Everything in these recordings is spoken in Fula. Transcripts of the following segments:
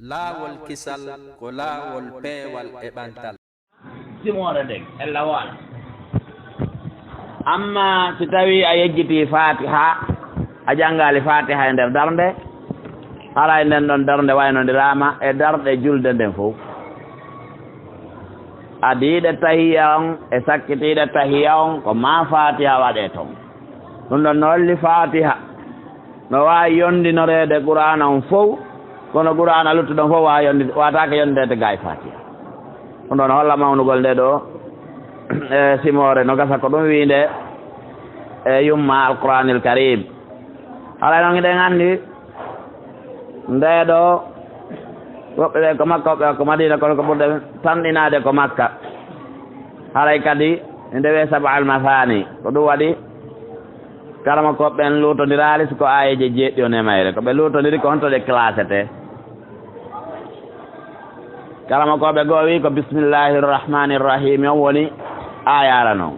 laawol kisal ko laawol peewal e ɓantal simore ndeg ella wona amma si tawi a yejjiti fatiha a janngali fatiha e nder darnde hara e nden ɗon darnde waynondirama e darɗe julde nden fof adiiɗe tahiya on e sakkitiiɗe tahiya on ko ma fatiha waɗe toon ɗum ɗon no holli fatiha no wawi yondinoreede qur'ana on fof kono qur'ana luttuɗon fof watake yondede ga e fatiha ɗum ɗon holla mawnugol nde ɗo e simore no gasa ko ɗum wiinde e yumma alqouranil karim alay noon eɗen anndi nde ɗo woɓɓe ɓe ko makka woɓɓe ko madina kono ko ɓurɗe tanɗinade ko makka haray kadi ndewe sabal masani ko ɗum waɗi karama koɓɓen lutondirali siko ayeje jeeɗɗi o nemayre ko ɓe lutondiri ko honto ɗe classete karama koɓe goo wi ko bisimillahi rrahmani rrahim on woni ayara noon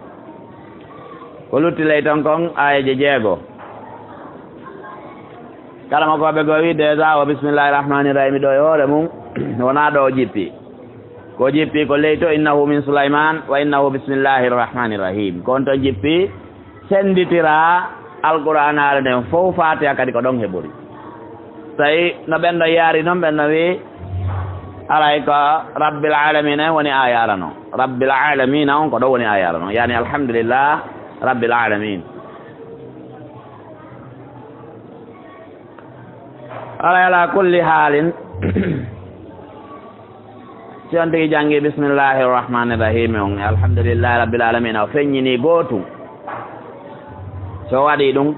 ko lutti ley ton kon ayeje jeego karama koɓe goo wi déjà o bisimillahi rrahmani rrahim ɗo e hoore mum wona ɗo o jippi ko jippi ko ley to innahu min souleyman wa innahu bisimillahi rrahmani rrahim ko on ton jippi senditira alqouranare nden fof fatiha kadi ko ɗon heɓori tawi no ɓen ɗo yaari noon ɓen no wi aray ko rabbil alamina woni ayara noon rabbil alamina on ko ɗo woni ayara noon yani alhamdulillah rabbil alamin alay ala kulli haalin si on tigi janngi bisimillahi rrahmani rrahim on alhamdulillahi rabbil alamina o feññini gootum so waɗi ɗum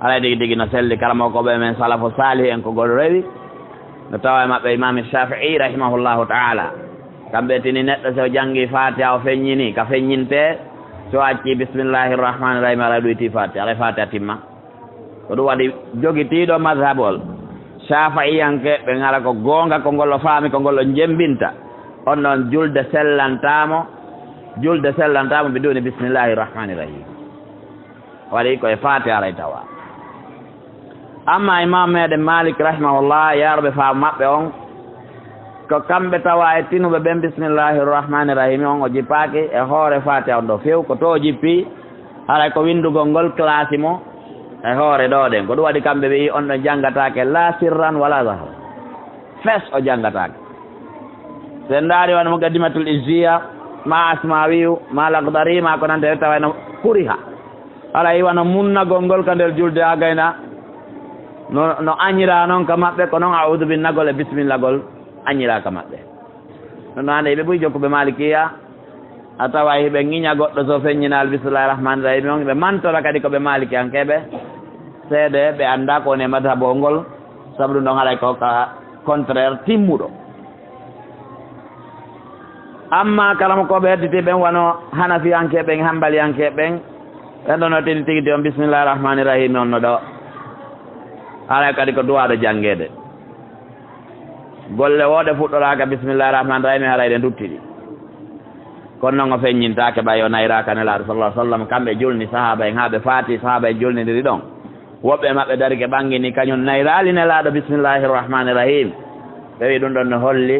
alay digi digi no selli karamokoɓe men salafu salih en ko gol rewi no tawa e maɓɓe imam shafii rahimahullahu taala kamɓe tini neɗɗo so janngi fatiha o feññini ka feññinte so acci bisimillahi rrahmani rrahim ala ɗoyti fatiha alay fatiha timma ko ɗum waɗi jogitiiɗo madhabol shafi'iyanke ɓe ngala ko goonga ko ngollo faami ko ngollo jembinta on noon julde sellantamo ɓe ɗuni bisimillahi rrahmani rrahim waɗi koye fatiha alay tawa amma imam meɗen malik rahimahullah yaroɓe faam maɓɓe on ko kamɓe tawa e tinuɓe ɓen bisimillahi rrahmani rrahim on o jippaaki e hoore fatiha on ɗo few ko to o jippi haray ko windugol ngol classe mo e hoore ɗo ɗen ko ɗum waɗi kamɓe ɓe yi on ɗon janngatake la sirran wala zahra fes o janngatake sen ndaari wona mo gaddimatul izziya ma asmawiyu ma lagdari ma ko nante tawayno kuriha ala yi wona munnagol ngol ka nder julde ha gayna no añira noon ka maɓɓe ko noon audu binnagol e bisimillagol añira ka maɓɓe ɗum hande ɓe ɓuuri jokkuɓe malikiya a tawa hiɓe ŋiña goɗɗo so feññinal bisimillahi rahmani rahim on ɓe mantora kadi koɓe malikiyankeɓe seede ɓe annda ko woni madhabo ngol sabu ɗum ɗon haɗay ko ka contraire timmuɗo amma kalama koɓe hedditiɓen wano hanafiyankeɓen hambaliyankeɓen ɓen ɗon no tini tigi ti on bisimillahi rahmani rahim on no ɗo haɗay kadi ko duwaɗo janngede golle woɗe fuɗɗoraka bisimillahi rahmani rahim haɗay ɗe duttiɗi kono noon o feññintake ɓay o nayraka nelaɗo sallah sallam kamɓe julni sahaba en haɓe faati sahaba en julnidiri ɗon woɓɓe maɓɓe dari ke ɓangini kañum nayrali nelaɗo bisimillahi rrahmani rrahim ɓe wi ɗum ɗon no holli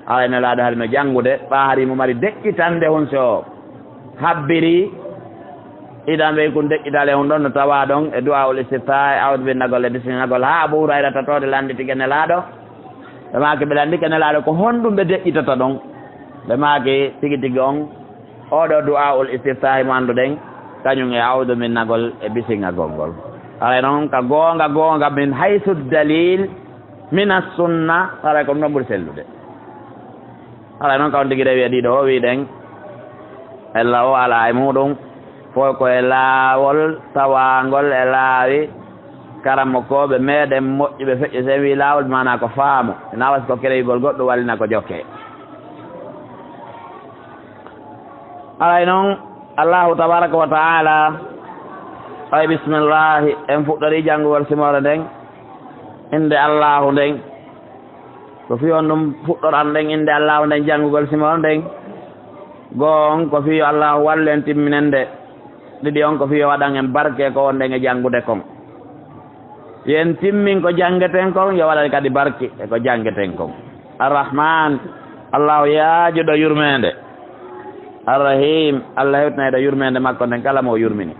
ala nelaɗo haali no janngude ɓaari mo mari deƴƴitande hun so habbiri idan ɓey kun deƴƴitale hun ɗon no tawa ɗon e du'a ul istifta e awde binnagol e bisimilagol ha Abu Hurayra tatode landitike nelaɗo ɓe maki ɓe landike nelaɗo ko honɗum ɓe deƴƴitata ɗon ɓe maaki tigi tigi on oɗo du'a ul istiftahi mo annduɗen kañum e awdu minnagol e bisingagol ngol alay noon ka goonga min haysu dalil min assunna alay ko ɗum ɗon ɓuri sellude alay noon ka on tigi rewi e ɗiɗo o wiɗen ella o ala e muɗum fof koye laawol tawangol e laawi karamo koɓe meɗen moƴƴuɓe feƴƴe sen wi laawol mana ko faamu na wasi ko kereygol goɗɗo wallina ko jokke alay noon allahu tabaraka wa taala ay bisimillahi en fuɗɗori janngugol simore nden inde allahu nden ko fi on ɗum fuɗɗoran nden inde allahu nden janngugol simore nden goo on ko fi allahu wallu en timminen nde ɗiɗi on ko fi waɗan en barke ko on nden e janngude kon yen timmin ko jangeten kon yo waɗa kadi barki e ko jangeten kon. Arrahman allahu yaajuɗo yurmede, arrahim allah hewtinayiɗo yurmede makko nden kala mo yurmini.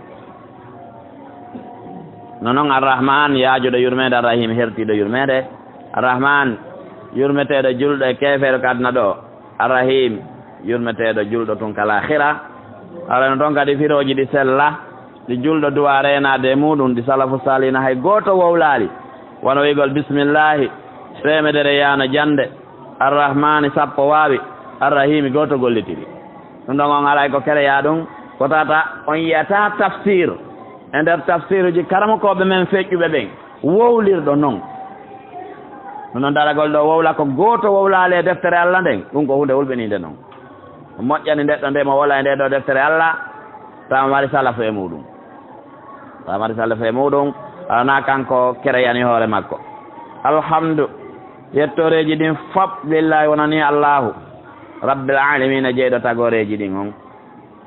nonon arrahman yaajuɗo yurmede, arrahim hertiɗo yurmede. Arrahman yurmeteɗo julɗo e kefere ko aduna ɗo, arrahim yurmeteɗo julɗo tun kala khira. alano toon kadi firoji ɗi sella ɗi julɗo duwa renade e muɗum ɗi salafu salina hay goto wowlali wono wigol bisimillahi temedere yano jande, arrahmani sappo wawi, arrahimi goto gollitiri. ɗum ɗon on alay ko kereya ɗum ko tata on yiyata tafsir e nder tafsir uji karamokoɓe men feƴƴuɓe ɓen wowlirɗo noon. ɗum noon daragol ɗo wowla ko goto wowlali e deftere Allah nden, ɗum ko hunde wulɓinide noon. moƴƴani ndeɗɗo nde mo wola e nde ɗo deftere Allah tawa mari salafu e muɗum, tawa mari salafu e muɗum, alana kanko kereyani hoore makko. alhamdu yettoreji ɗin fop lillahi wonani allahu rabbil alamina jeyɗo tagoreji ɗin on.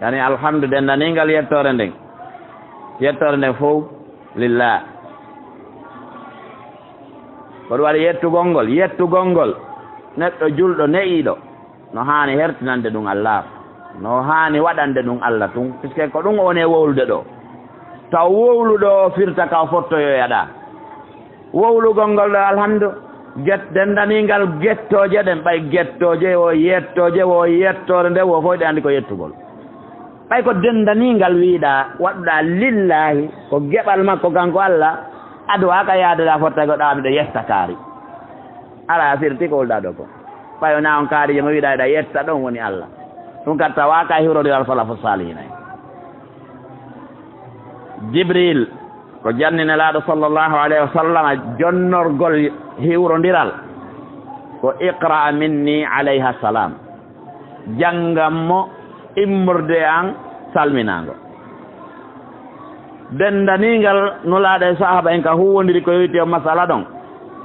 yani alhamdu dendanigal yettore nden fof lillah. ko ɗum waɗi yettugol ngol neɗɗo julɗo ne'iɗo no hani hertinande ɗum Allah, no hani waɗande ɗum Allah tun, puisque ko ɗum woni wowlude ɗo. taw wowluɗo firta ka fottoyoyaɗa wowlugol ngol ɗo alhamdu dendanigal gettoje ɗen ɓay gettoje o yettoje wo yettore nde wo fof ɗe andi ko yettugol. ɓay ko dendanigal wiiɗa waɗuɗa lillahi ko geɓal makko kanko Allah, adu aka yaadeɗa fottago ɗamiɗo yetta kaari ala firti ko wolɗa ɗo ko ɓayo na on kaari mo wiiɗa eɗa yetta ɗon woni Allah. ɗum kadi tawa ka hiwrodiral salafu salihina. Jibril ko janninelaɗo sallllahu alayhi wa sallam jonnorgol hiwrodiral ko iqra minni alayha salam, jangammo immorde an salminago. dendanigal nulaɗo e sahaba en ka huwodiri ko wiyte o masala ɗon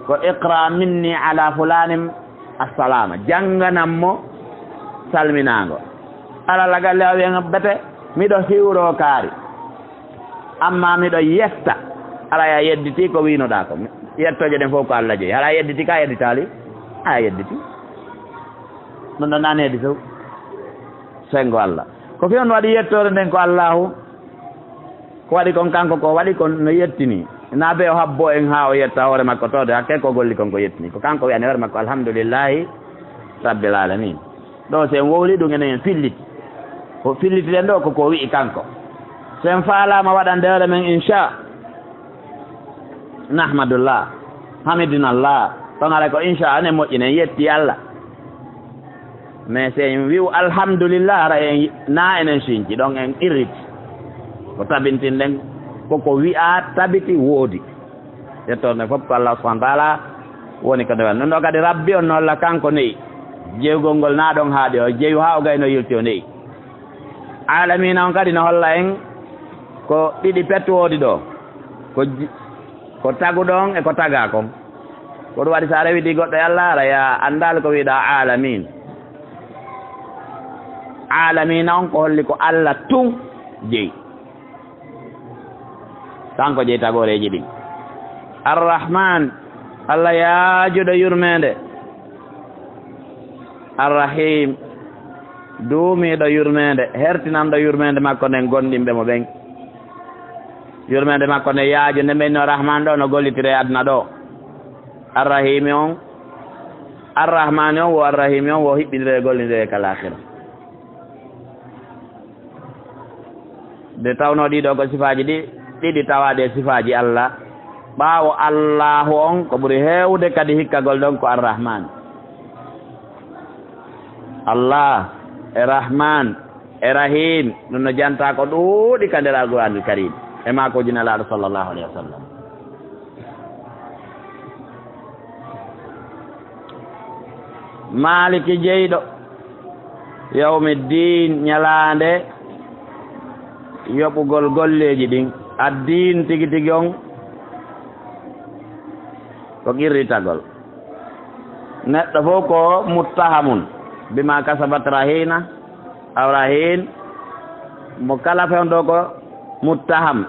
ko iqra minni ala fulanim assalama, janganammo salminago. alala galle a wiyen bete miɗo hiwro kaari amma miɗo yetta, ala ya yedditi ko winoɗa ko yettoje ɗen fof ko Allah jeeyi. ala yedditi ka yedditali a yedditi ɗum ɗo nane heddi sow sengo Allah ko fi on waɗi yettore nden ko Allahu ko waɗi kon kanko ko waɗi kon no yettini na be o habbo en ha o yetta hoore makko tode hakke ko golli kon ko yettini ko kanko wiyani hoore makko alhamdulillahi rabbil alamin. ɗo sen wowli ɗum enen en filliti ko fillitiɗen ɗo koko wi'i kanko. sen faalama waɗande hoore men insha nahmadullah hamidinallah ɗon ara ko insha enen moƴƴinen yetti Allah. mais sen wiw alhamdulillah ara en na enen sinci ɗon en irriti ko tabintinɗen koko wi'a tabiti woodi yettorde fof ko Allah subahana taala woni ko ndewan. ɗum ɗo kadi rabbi on nolla kanko neyi jewgol ngol na ɗon haaɗi o jeewi ha o gayno yilti o neyi. alamina on kadi no holla en ko ɗiɗi pettu woodi ɗo ko tagu ɗon e ko taga kon. ko ɗum waɗi sa rewidi goɗɗo e Allah ara ya andal ko wiɗa alamin. alamina on ko holli ko Allah tun jeeyi, kanko jeeyi tagoreji ɗin. arrahman Allah yaajuɗo yurmede, arrahim duumiɗo yurmede, hertinanɗo yurmede makko nden gonɗinɓe mo ɓen. yurmede makko nde yaaju nde ɓenno rahman ɗo no gollitire aduna ɗo. arrahimi on arrahmani on wo arrahimi on wo hiɓɓidire gollidire kalahira. de tawno ɗiɗo ko sifaji ɗiɗi tawaɗe e sifaji Allah. ɓaawo Allahu on ko ɓuri heewde kadi hikkagol ɗon ko arrahman. Allah e rahman e rahim ɗum no janta ko ɗuuɗi ka nder alqouranil karim e makoji nelaɗo sallllahu alayhi wa sallam. maliki jeyɗo yawmiddin ñalande yoɓugol golleji ɗin. addin tigi tigi on ko qirritagol. neɗɗo fof ko muttahamun bima kasabat rahina aw rahin, mo kala fewn ɗo ko muttaham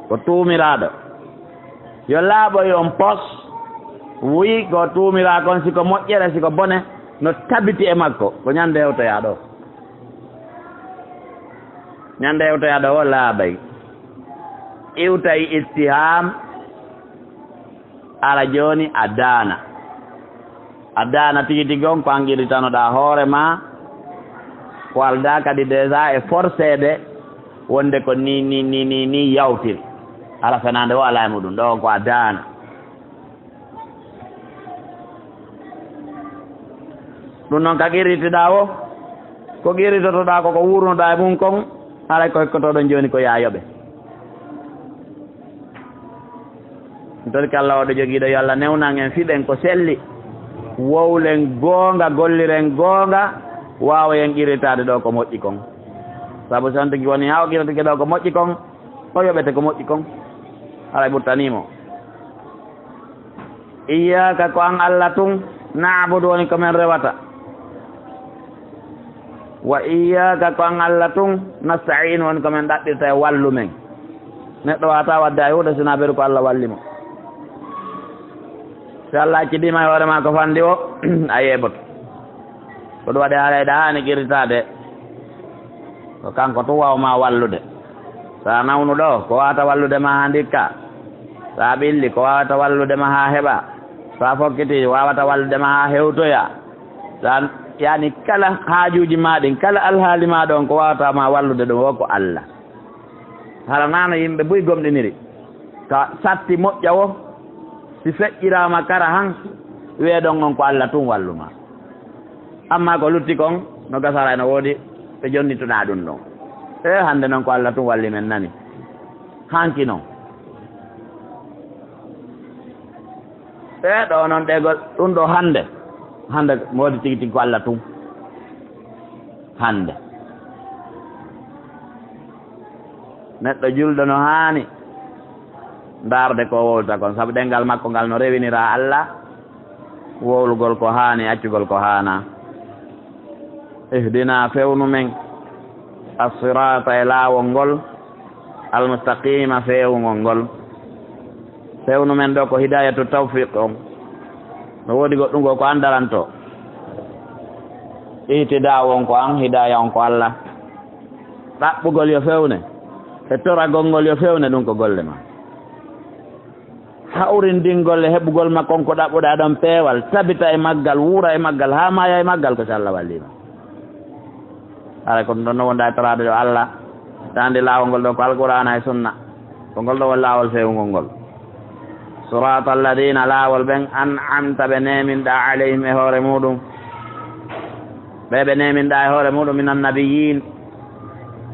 ko tuumiraɗo yo laaɓoy on pos wuyi ko tuumira kon siko moƴƴere siko bone no tabiti e makko ko ñande hewtoya ɗo ñande hewtoya ɗo o laaɓay iwtay ittiham ala joni a daana tigi tigi on ko angiritanoɗa hoore ma ko alda kadi déjà e forcéde wonde ko ni yawtiri ala fenande o ala e muɗum ɗo ko a daana ɗum noon ka qirritiɗa o ko qirritotoɗa koko wurnoɗa e mum kon alay ko hekkotoɗon joni ko yayoɓe tori kalla oɗo joguiɗo yo Allah newnan en fiɓen ko selli wowlen goonga golliren goonga wawoyen qirritade ɗo ko moƴƴi kon saabu son tigi woni ha o qirritike ɗo ko moƴƴi kon o yoɓete ko moƴƴi kon alay ɓurtanimo iyaka ko an Allah tun na'budu woni komin rewata wa iyaka ko an Allah tun nasta'in woni komin ɗaɓɓirta e wallu men neɗɗo wata wadde a huuɗo sina ɓeru ko Allah wallimo so Allah accidima e hoore ma ko fandi o a yeɓoto ko ɗum waɗi haaleyɗa hani qirritade ko kanko tun wawma wallude sa nawnu ɗo ko wawata wallude ma ha ndikka sa ɓilli ko wawata wallude ma ha heɓa sa fokkiti wawata wallude ma ha hewtoya sa yani kala haajuji maɗin kala alhaali maɗon ko wawata ma wallude ɗum o ko Allah hala nano yimɓe buy gomɗiniri ka satti moƴƴa o si feƴƴirama kara han weeɗon on ko Allah tun walluma amma ko lutti kon no gasara no woodi ɓe jonnituɗa ɗum ɗon hande noon ko Allah tun walli men nani hanki noon ɗo noon ɗegol ɗum ɗo hande mo woodi tigi tigi ko Allah tun hande neɗɗo julɗo no haani darde ko wowlta kon sabu ɗengal makko ngal no rewinira Allah wowlugol ko haani accugol ko haana ihdina fewnu men as-sirata e laawol ngol almustaqima fewngol ngol fewnu men ɗo ko hidayatu tawfiq on no woodi goɗɗungo ko andaranto ihtida won ko an hidaya on ko Allah ɗaɓɓugol yo fewne e toragol ngol yo fewne ɗum ko golle ma hawrindingol e heɓugol ma konko ɗaɓɓuɗa ɗon peewal tabita e maggal wuura e maggal ha maya e maggal ko so Allah wallima ara ko ɗon no wonda e torade yo Allah tandi laawol ngol ɗo ko alqur'ana e sunna ko ngol ɗo won laawol fewngol ngol surata alladina laawol ɓen an'amta ɓe neminɗa alayhim e hoore muɗum ɓe neminɗa e hoore muɗum min annabiyin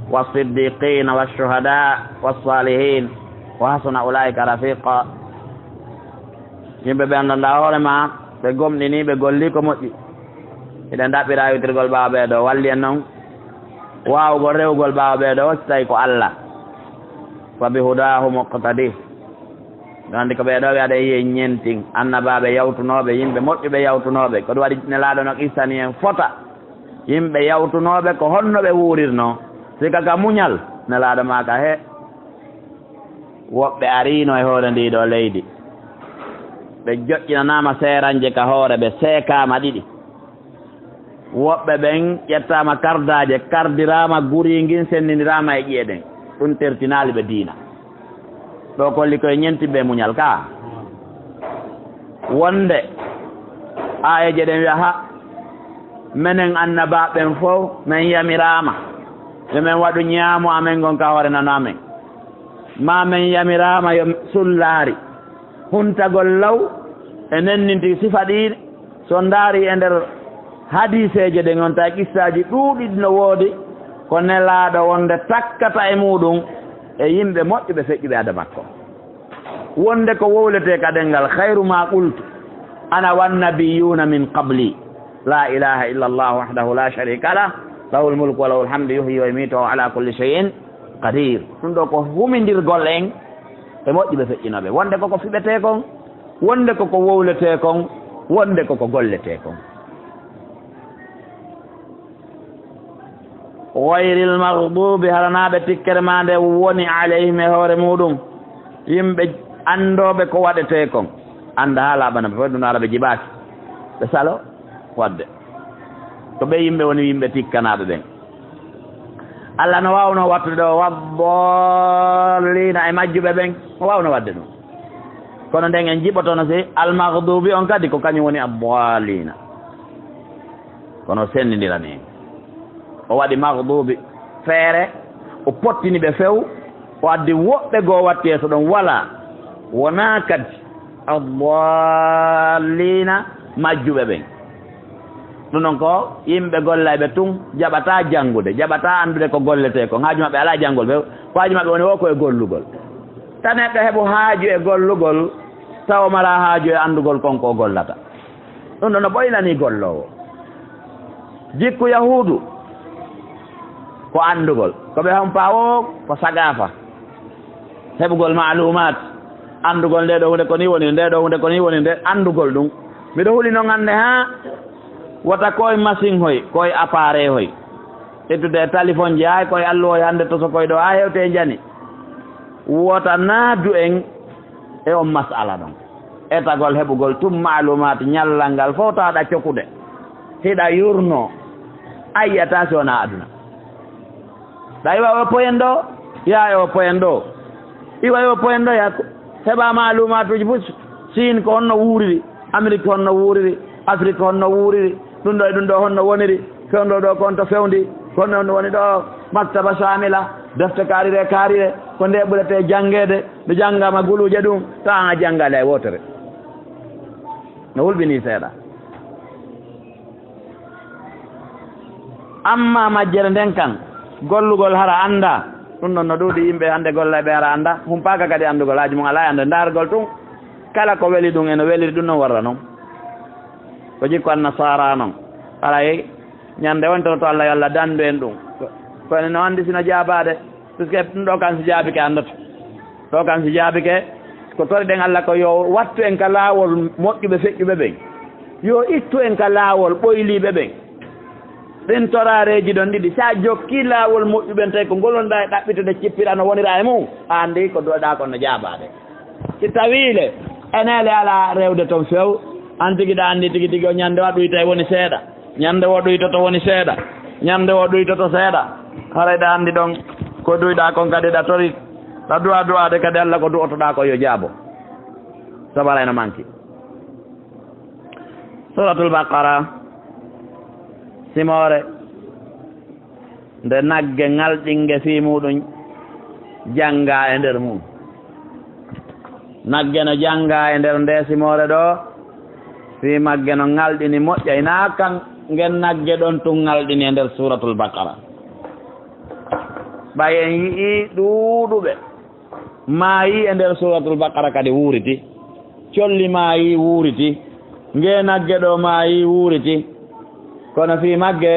والصديقين والشهداء والصالحين وحسن أولئك رفيقا yimɓe ɓe anndanɗa hoore ma ɓe gomɗini ɓe golli ko moƴƴi eɗen ɗaɓɓira witirgol ɓaawa ɓeeɗo walli en noon waawugol rewgol ɓaawa ɓeeɗo o so tawi ko Allah fa bi hudahu muqtadi ɗon andi ko ɓeeɗo ɓe aɗa yiye ñentin annabaaɓe yawtunooɓe yimɓe moƴƴuɓe yawtunooɓe ko ɗum waɗi nelaaɗo no qissani en fota yimɓe yawtunooɓe ko honno ɓe wuurirno sika ka muñal nelaaɗo ma ka he woɓɓe ariino e hoore ndi ɗo leydi ɓe joƴƴinanaama seeranje ka hoore ɓe seekaama ɗiɗi woɓɓe ɓen ƴettaama kardaaje kardiraama guriingin senndindiraama e ƴeeɗen ɗum tertinaali ɓe diina ɗo kolli koye ñentiɓe muñal ka wonde aayeje ɗen wiya ha menen annabaaɓen fof men yamiraama yo men waɗu ñaamo amen gon ka hoore nano amen ma men yamiraama yo sullaari huntagol law e nenninti sifa ɗiɗi so ndaari e nder hadiseeje ɗen on ta qissaaji ɗuuɗiɗi no woodi ko nelaaɗo wonde takkata e muɗum e yimɓe moƴƴuɓe feƴƴuɓe ada makko wonde ko wowletee ka ɗenngal hayru ma qultu ana wannabiyuna min qabli la ilaha illa allah wahdahu la sharika lah lahu lmulku wa lahu lhamdu yuhyi wa yumiitu wa ala kulli cheyin qadir ɗum ɗo ko humindirgol en e moƴƴuɓe feƴƴinoɓe wonde koko fiɓetee kon wonde koko wowletee kon wonde koko golletee kon gayril maghdubi haranaɓe tikkere ma nde woni alayhim e hoore muɗum yimɓe andoɓe ko waɗete kon anda ha laaɓana ɓe fof ɗum ala ɓe jiɓaki ɓe salo wadde ko ɓe yimɓe woni yimɓe tikkanaɓe ɓen Allah no wawno wattude ɗo wabballina e majjuɓe ɓen o wawno wadde ɗum kono nden en jiɓotono si almahdubi on kadi ko kañum woni abballina kono sendidirani o waɗi mahdubi feere o pottini ɓe few o addi woɓɓe goo watti e so ɗon wala wona kadi abballina majjuɓe ɓen ɗum noon ko yimɓe gollayɓe tun jaɓata janngude jaɓata anndude ko gollete ko haaju maɓɓe ala janngol ɓe ko haaju maɓɓe woni o koye gollugol tan neɗɗo heɓo haaju e gollugol taw mala haaju e anndugol konko gollata ɗum ɗon no ɓoynani gollowo jikku yahuudu ko anndugol ko ɓe hompa o ko sagafa heɓugol maalumat anndugol nde ɗo hunde ko ni woni nde ɗo hunde ko ni woni nde anndugol ɗum mbiɗo huuli noon hannde ha wata koye machine hoy koye appareil hoy ettude e téléphone ji hay koye alluwoy hannde to so koye ɗo ha hewte jani wota naadu en e on masala ɗon etagol heɓugol tum maalumat ñallal ngal fof tawɗa cokkude hiɗa yurno ayyata si wona aduna ɗa iwa o poyen ɗo ya e o poyen ɗo iwa e o poyen ɗo yakko heɓa maalumatuji fof Chine ko honno wuuriri Amérique honno wuuriri Afrique honno wuuriri ɗum ɗo e ɗum ɗo honno woniri fewndo ɗo konto fewndi honno woni ɗo maktaba samila defte kaarire ko nde ɓurete janngede nde janngama guluje ɗum tawan a janngale e wotere no hulɓini seeɗa amma majjere nden kan gollugol hara annda ɗum ɗon no ɗuuɗi yimɓe hannde gollayɓe hara annda humpaka kadi anndugol haaji mum ala e annde ndaargol tun kala ko weli ɗum eno weliri ɗum noon warra noon ko jikku annasara noon alay ñande wontono to Allah yo Allah dandu en ɗum ko ene no anndi sino jaabade puisque ɗum ɗo kan si jaabike anndata ɗo kan si jaabike ko tori ɗen Allah ko yo wattu en ka laawol moƴƴuɓe feƴƴuɓe ɓen yo ittu en ka laawol ɓoyliɓe ɓen ɗin torareji ɗon ɗiɗi sa jokki laawol moƴƴuɓen tawi ko ngolonɗa e ɗaɓɓitude cippira no wonira e mum andi ko doɗa kon no jaabade si tawiile enele ala rewde toon few an tigi ɗa anndi tigi tigi o ñande wa ɗuyta woni seeɗa ñande wo ɗuytoto woni seeɗa ñande wo ɗuytoto seeɗa haray ɗa anndi ɗon ko duyɗa kon kadi ɗa tori ɗa duwa duwade kadi Allah ko du'otoɗa ko yo jaabo sabarayno manki suratul baqara simore nde nagge ngalɗinge fi muɗum jannga e nder mum nagge no jannga e nder nde simore ɗo fi magge no ngalɗini moƴƴay na kan ngen nagge ɗon tun ngalɗini e nder suratul baqara ɓay en yii ɗuuɗuɓe maayi e nder suratul baqara kadi wuuriti colli maayi wuuriti nge nagge ɗo maayi wuuriti kono fi magge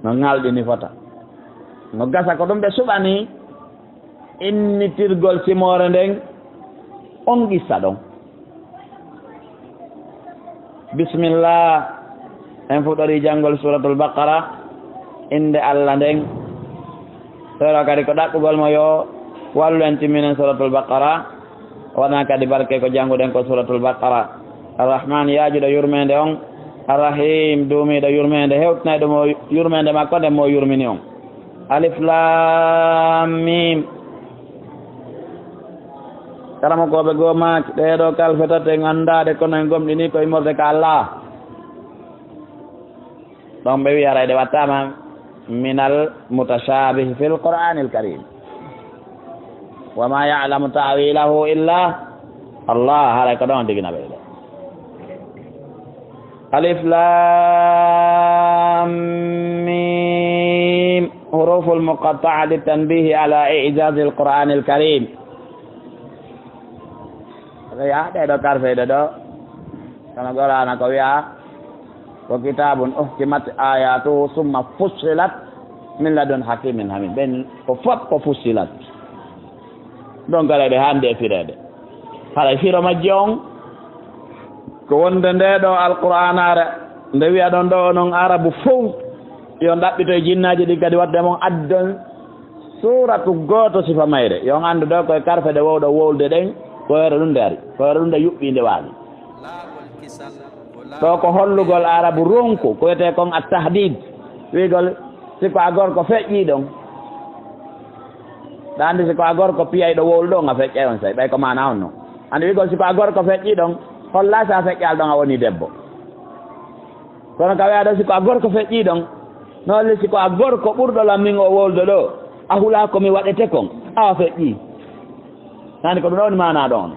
no ngalɗini fota no gasa ko ɗum ɓe suɓani innitirgol simore nden on qissa ɗon bisimillah en fuɗɗori janngol suratul baqara inde Allah nden toro kadi ko ɗaɓɓugol mo yo wallu en timminen suratul baqara waɗana kadi barke ko jannguɗen ko suratul baqara arrahman yaajuɗo yurmede on arrahim duumiɗo yurmede hewtinayɗo mo yurmede makko nde mo yurmini on alif lam mim karamo koɓe goo maaki ɗeɗo kalfetate gandade kono en gomɗini ko immorde ka Allah ɗon ɓe wi arayde wattama minal mutashabihi fil qur'anil karim wa ma ya'lamu ta'wilahu illa Allah haray ko ɗon digina ɓe ɗo alif lam mim huruful muqatta'a litanbihi ala i'jazil qur'anil karim ya ɗeɗo karfeɗe ɗo kono gorana ko wiya ko kitabun uhkimat ayatuhu summa fussilat min ladun hakimin hamid ɓen ko fot ko fussilat ɗon gareɗe hande firede haɗa firo majji on ko wonde nde ɗo alqur'anare nde wiya ɗon ɗo noon arabu fof yo ɗaɓɓito e jinnaji ɗi kadi wadde mon addon suratu goto sifa mayre yon andu ɗo koye karfe ɗe wowɗo wowlde ɗen koyre ɗum nde ari koyre ɗum nde yuɓɓinde waali ɗo ko hollugol arabu ronku ko wiyete kon a tahdid wigol siko a gorko feƴƴi ɗon ɗa andi siko a gorko piyay ɗo wowlu ɗon a feƴƴay on say ɓay ko mana on noon andi wigol siko a gorko feƴƴi ɗon holla sa feƴƴal ɗon a woni debbo kono ka wiya ɗo siko a gorko feƴƴi ɗon no holli siko a gorko ɓurɗo lammin o wowlude ɗo a hula komi waɗete kon awa feƴƴi nani ko ɗum ɗo ni mana ɗon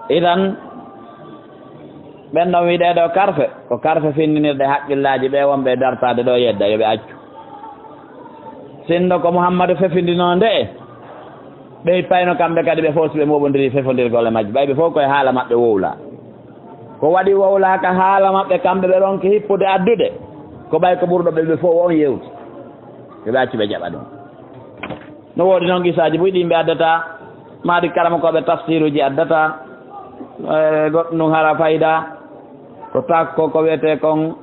idan ɓen ɗon wiɗe ɗo karfe ko karfe finninirɗe haqqillaji ɓe wonɓe dartade ɗo yedda yoɓe accu sinno ko Mouhammadou fefindino nde ɓe payno kamɓe kadi ɓe fof so ɓe moɓodiri fefondirgol e majji ɓay ɓe fof koye haala maɓɓe wowla ko waɗi wowlaka haala maɓɓe kamɓe ɓe ɗon ko hippude addude ko ɓay ko ɓurɗo ɓe fof on yewti yoɓe accu ɓe jaɓa ɗum no woodi noon gisaji ɓuy ɗimɓe addata maɗi karama koɓe tafsiruji addata goɗɗum ɗum hara fayda ko takko ko wiyete kon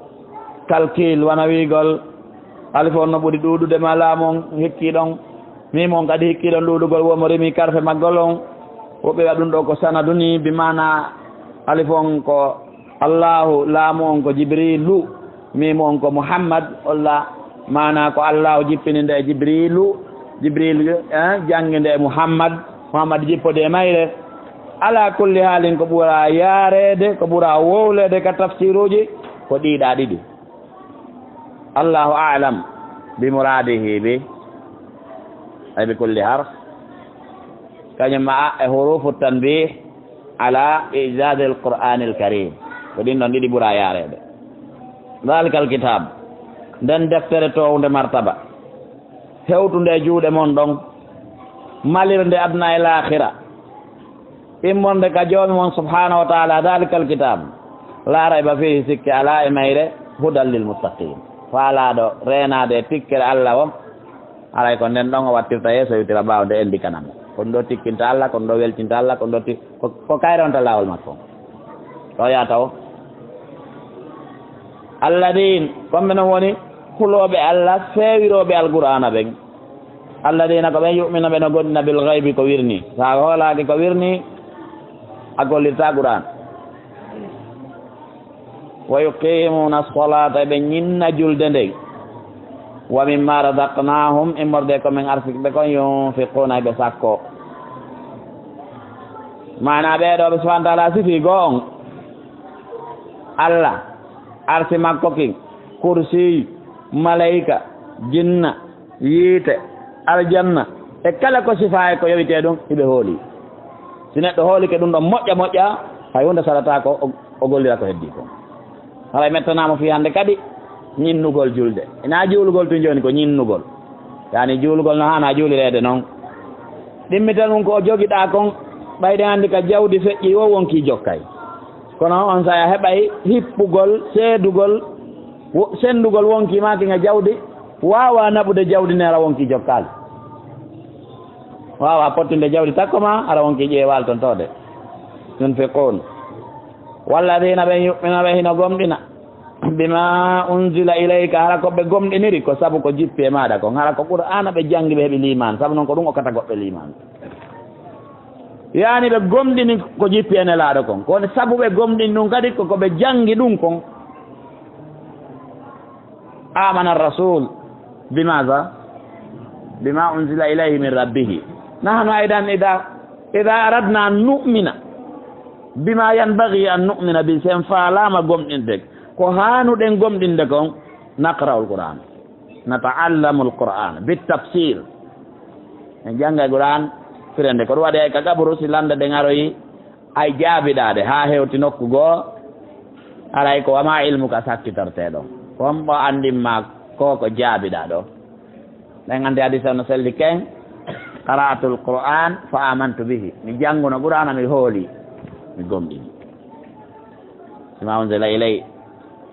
calcul wona wiigol alifo no ɓuri ɗuɗude ma laamon hikki ɗon mimon kadi hikki ɗon ɗuɗugol womo remi karfe maggol on woɓɓe waɗa ɗum ɗo ko sanadu ni bimana alifo on ko allahu laamu on ko jibrilu mimo on ko mouhammad olla mana ko allahu jippini nde jibrilu jangge nde mouhammad jippode e mayre ala kulli haalin ko ɓura yaarede ko ɓura wowlede ka tafsiruji ko ɗiɗa ɗiɗi allahu alam bi muradihi bi ay bi kulli harf kañum ma e hurufu tanbih ala ijaz alquran alkarim ko ɗin ɗon ɗiɗi ɓura yaarede dhalika alkitab nden deftere towde martaba hewtunde juuɗe mon ɗon malirde adna e l'akhira immonde ka joomi mon subhanahu wa taala dhalika alkitab la rayba fihi sikki ala e mayre hudan lil muttaqin faalaɗo renade e tikkere allah o alay ko nden ɗon o wattirta yeeso yewtira ɓaw nde eldi kanam kono ɗo tikkinta allah kono ɗo weltinta allah kono ɗo ko kayronta lawol makko ɗo yataw alladin comme non woni huloɓe allah feewiroɓe alqur'ana ɓen alladina ko ɓen yumina ɓe no goɗɗina bil gaybi ko wirni sa hoolaki ko wirni a gollirta qur'an wa yuqimuna solata ɓe ñinna julde ndey wa mimma razaqnahum immorde komin arsikɓe kon yunfiquna ɓe sakko mana ɓeɗo ɓe subahana taala sifi goo on allah arsi makko kin kursiy malayika jinna yiite aljanna e kala ko sifa e ko yowite ɗum hiɓe hooli si neɗɗo hoolike ɗum ɗon moƴƴa moƴƴa hay hunde salata ko o gollira ko heddi ko haray mettanama fi hande kadi ñinnugol julde ina juulugol tun joni ko ñinnugol yani juulugol no hana juulirede noon ɗimmitan ɗum ko o joguiɗa kon ɓayde andi ka jawdi feƴƴi o wonki jokkay kono on sa heɓay hippugol sendugol wonki makinga jawdi wawa naɓude jawdi ne ara wonki jokkal wawa pottinde jawdi takkoma ara wonki ƴeewal ton tode yunfiqun walladina ɓe yuɓɓina ɓe hino gomɗina bima unzila ilayka hara koɓe gomɗiniri ko saabu ko jippi e maɗa kon hara ko qur'ana ɓe jangi ɓe heeɓi liman saabu noon ko ɗum okkata goɓɓe liman yani ɓe gomɗini ko jippi ene laaɗo kon kono saabu ɓe gomɗini ɗum kadi koko ɓe jangi ɗum kon amana rasul bimaza bima unzila ilayhi min rabbihi nahnu aidan ida aradna an nu'mina bima yanbaghi an nu'mina bi sen faalama gomɗinde ko hanuɗen gomɗinde kon naqra'u alquran nata'allamu alquran bitafsir en jangga alquran firende ko ɗum waɗi ay ka gaɓuru si lande ɗen aroyi ay jaabiɗade ha hewti nokku goo aray ko wama ilmuka sakkitorteɗo wonɓo andinma ko jaabiɗa ɗo ɗen andi hadisa no selli ken qara'atu alquran fa amantu bihi mi jannguno qur'ana mi hooli mi gomɗini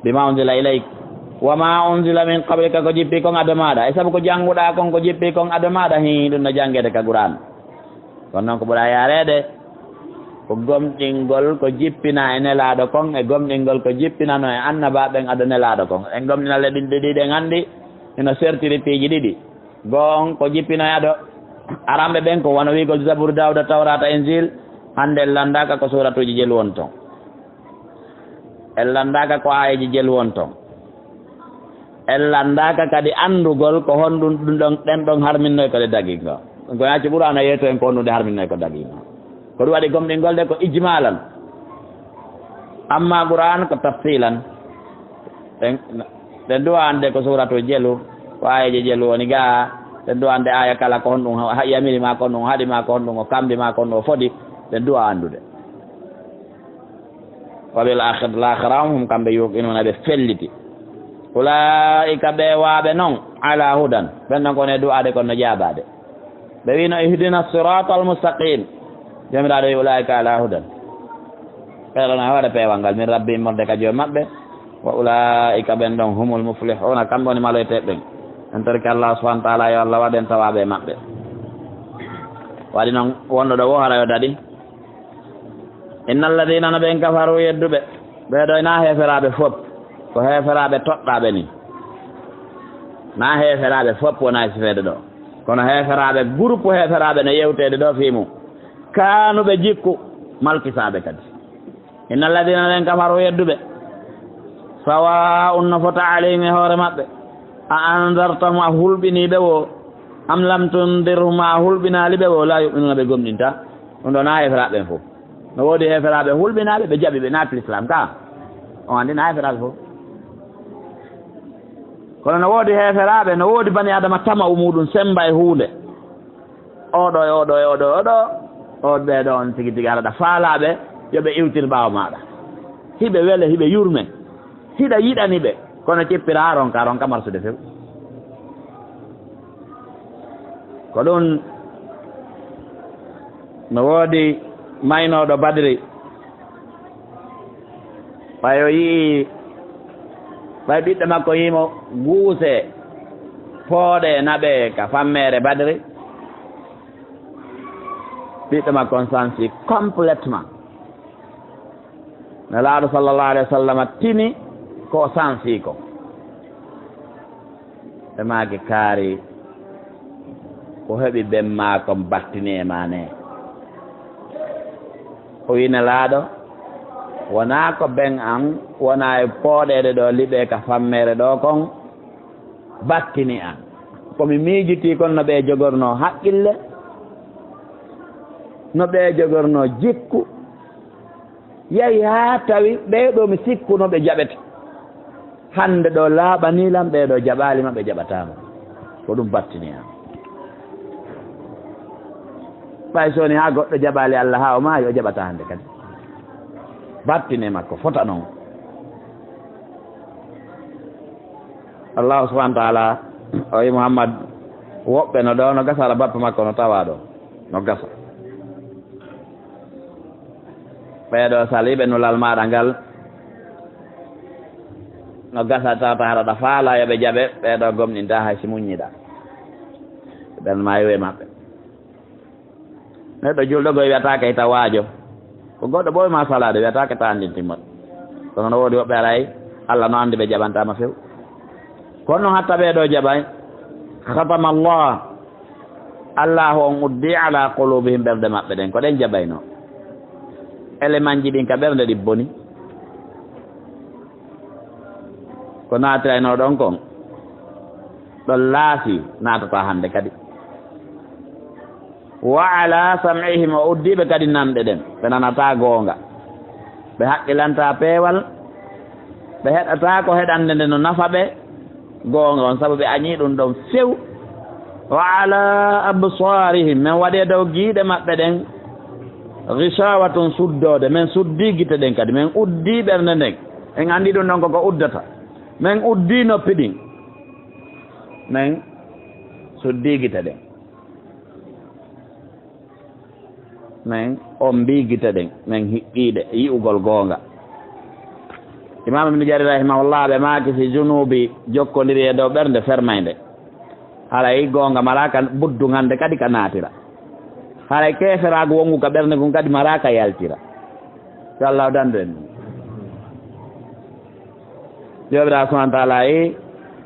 bima unzila ilayk wama unzila min qablika ko jippi kon ado maɗa e saabu ko jannguɗa kon ko jippi kon ado maɗa hi ɗum no janguede ka qur'an kono noon ko ɓuura yarede ko gomɗingol ko jippina e nelaɗo kon e gomɗingol ko jippinano e annabaɓen ado nelaɗo kon en gomɗinalle ɗiɗi ɗen andi eno sertiri piiji ɗiɗi goo on ko jippino e aramɓe ɓen ko wono wigol Zabur Dawda Tawrata Injil hande en landaka ko suratuji jel won ton en landaka ko ayeji jel won ton en landaka kadi andugol ko honɗum ɗum ɗon ɗen ɗon harminnoy kode daguinga ko yacci ɓurano yeeto en ko honnude harminnoy ko daguinga ko ɗum waɗi gomɗingol de ko ijmalan amma Qur'an ko tafsilan ɗen duwa ande ko suratu jelu ko ayeji jelu woni ga ɗen duwa ande aya kala ko honɗum yamiri ma ko honɗum haɗi ma ko honɗum o kambi ma ko honɗum o fodi ɗen duwa andude wa bil akhirati hum kamɓe yuqinuna ɓe felliti ulaika ɓe waaɓe noon ala hudan ɓen noon kone du'ade kono jaabade ɓe wino ihdina sirata almustaqim jomiraɗo wi ulaika ala hudan ɓeɗona waɗa peewal ngal min rabbi morde ka joom maɓɓe wa ulaika ɓen ɗon humul muflihuna kamɓe woni maloyteɓɓen en torki Allah subhanahu wa taala yo Allah waɗen tawaɓe maɓɓe waɗi noon wonɗo ɗo wo hara yo daɗi inna alladina no ɓen kafaru yedduɓe ɓeɗo na heferaɓe fop ko heferaɓe toɗɗaɓe ni na heferaɓe fop wona sifede ɗo kono heferaɓe groupe heferaɓe no yewtede ɗo fimu kanuɓe jikku malkisaɓe kadi inna alladina ɓen kafaru yedduɓe sawa un no fota alayhim e hoore maɓɓe a andartahum a hulɓiniɓe wo am lam tundirhum a hulɓinaliɓe wo la yuminuna ɓe gomɗinta ɗum ɗo na heferaɓe fof no woodi heferaɓe hulɓinaɓe ɓe jaɓi ɓe naati l'islam ka on andi na heferaɓe fof kono no woodi heferaɓe no woodi bani adama tama muɗum semba e hunde oɗo e oɗo e oɗo e oɗo o ɓeɗo on tigi tigi araɗa faalaɓe yoɓe iwtir ɓawa maɗa hiɓe weele hiɓe yurme hiɗa yiɗaniɓe kono cippira ronka marsude few ko ɗum no woodi maynoɗo Badri ɓayo yii ɓay ɓiɗɗo makko yimo guuse pooɗe naɓe ka fammere Badri ɓiɗɗo makko on sansi complètement no laaɗo sallallahu alayhi wa sallam tini ko sansi ko ɓe maaki kaari ko heɓi ɓen maako battini e mane o wina laaɗo wona ko ɓen an wona e pooɗeɗe ɗo liɓe ka fammere ɗo kon battini an komi miijiti kon no ɓe jogorno haqqille no ɓe jogorno jikku yehi ha tawi ɓeɗo mi sikku no ɓe jaɓete hande ɗo laaɓanilam ɓeɗo jaɓalima ɓe jaɓatama ko ɗum battini an ɓay soni ha goɗɗo jaɓali Allah ha o maayi o jaɓata hande kadi battine makko fota noon Allah subhanahu wa ta'ala o wi Muhammad woɓɓe no ɗo no gasara bappa makko no tawa ɗo no gasa ɓeɗo saliɓe nulal maɗa ngal no gasa tawta haɗaɗa faala yoɓe jaɓe ɓeɗo gomɗinta hay si muññiɗa ɓen mayo e maɓɓe neɗɗo julɗo goye wiyatake ita waajo ko goɗɗo ɓoy ma salade wiyatake ta andin timmat kono no woodi woɓɓe aray Allah no andi ɓe jaɓantama few kono noon hatta ɓeɗo jaɓay khatama Allah on uddi ala qulubihim ɓerde maɓɓe ɗen ko ɗen jaɓayno élément ji ɗin ka ɓerde ɗi boni ko naatirayno ɗon kon ɗon laasi naatata hande kadi wa ala sam'ihim o uddiɓe kadi nanɗe ɗen ɓe nanata goonga ɓe haqqilanta peewal ɓe heɗata ko heɗande nde no nafa ɓe goonga on sabu ɓe añi ɗum ɗon few wa ala absarihim min waɗe dow giiɗe maɓɓe ɗen ghishawatun suddode min suddi gite ɗen kadi min uddi ɓernde nden en andi ɗum ɗon koko uddata min uddi noppi ɗin min suddi gite ɗen min on mbi gite ɗen min hiɓɓiɗe yi'ugol goonga imam ibnu Jarir rahimahullah ɓe maaki fi junubi jokkodiri e dow ɓernde fermayde haray goonga maraka buddu hande kadi ka naatira haray keferago wongu ka ɓernde gon kadi maraka yaltira so Allah dandu en joɓira subhanahu wa taala yi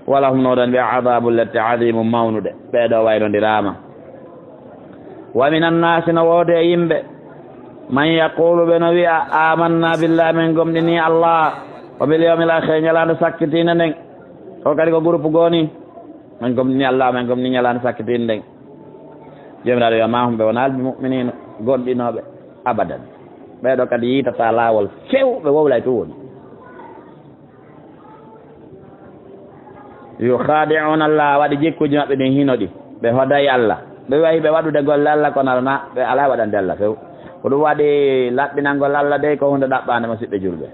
wala hum noɗon wiya adabu lette adimum mawnude ɓeɗo waynondirama wa minan nasi no woode yimɓe man yaqulu ɓe no wiya amanna billahi min gomɗini Allah wa bil yawmil akhir ñalande sakkitina nden o kadi ko groupe gooni min gomɗini Allah min gomɗini ñalande sakkitina nden jomiraɗo wiya ma humɓe wona albi muminina gonɗinoɓe abadan ɓeɗo kadi yitata laawol fewɓe wowlay to woni yukhadi'una Allah waɗi jikkuji maɓɓe ɗin hino ɗi ɓe hodayi Allah ɓe wayi ɓe waɗude golle Allah kono alana ɓe ala waɗande Allah few ko ɗum waɗi laɓɓinalngol Allah de ko hunde ɗaɓɓande musidɓe julɓe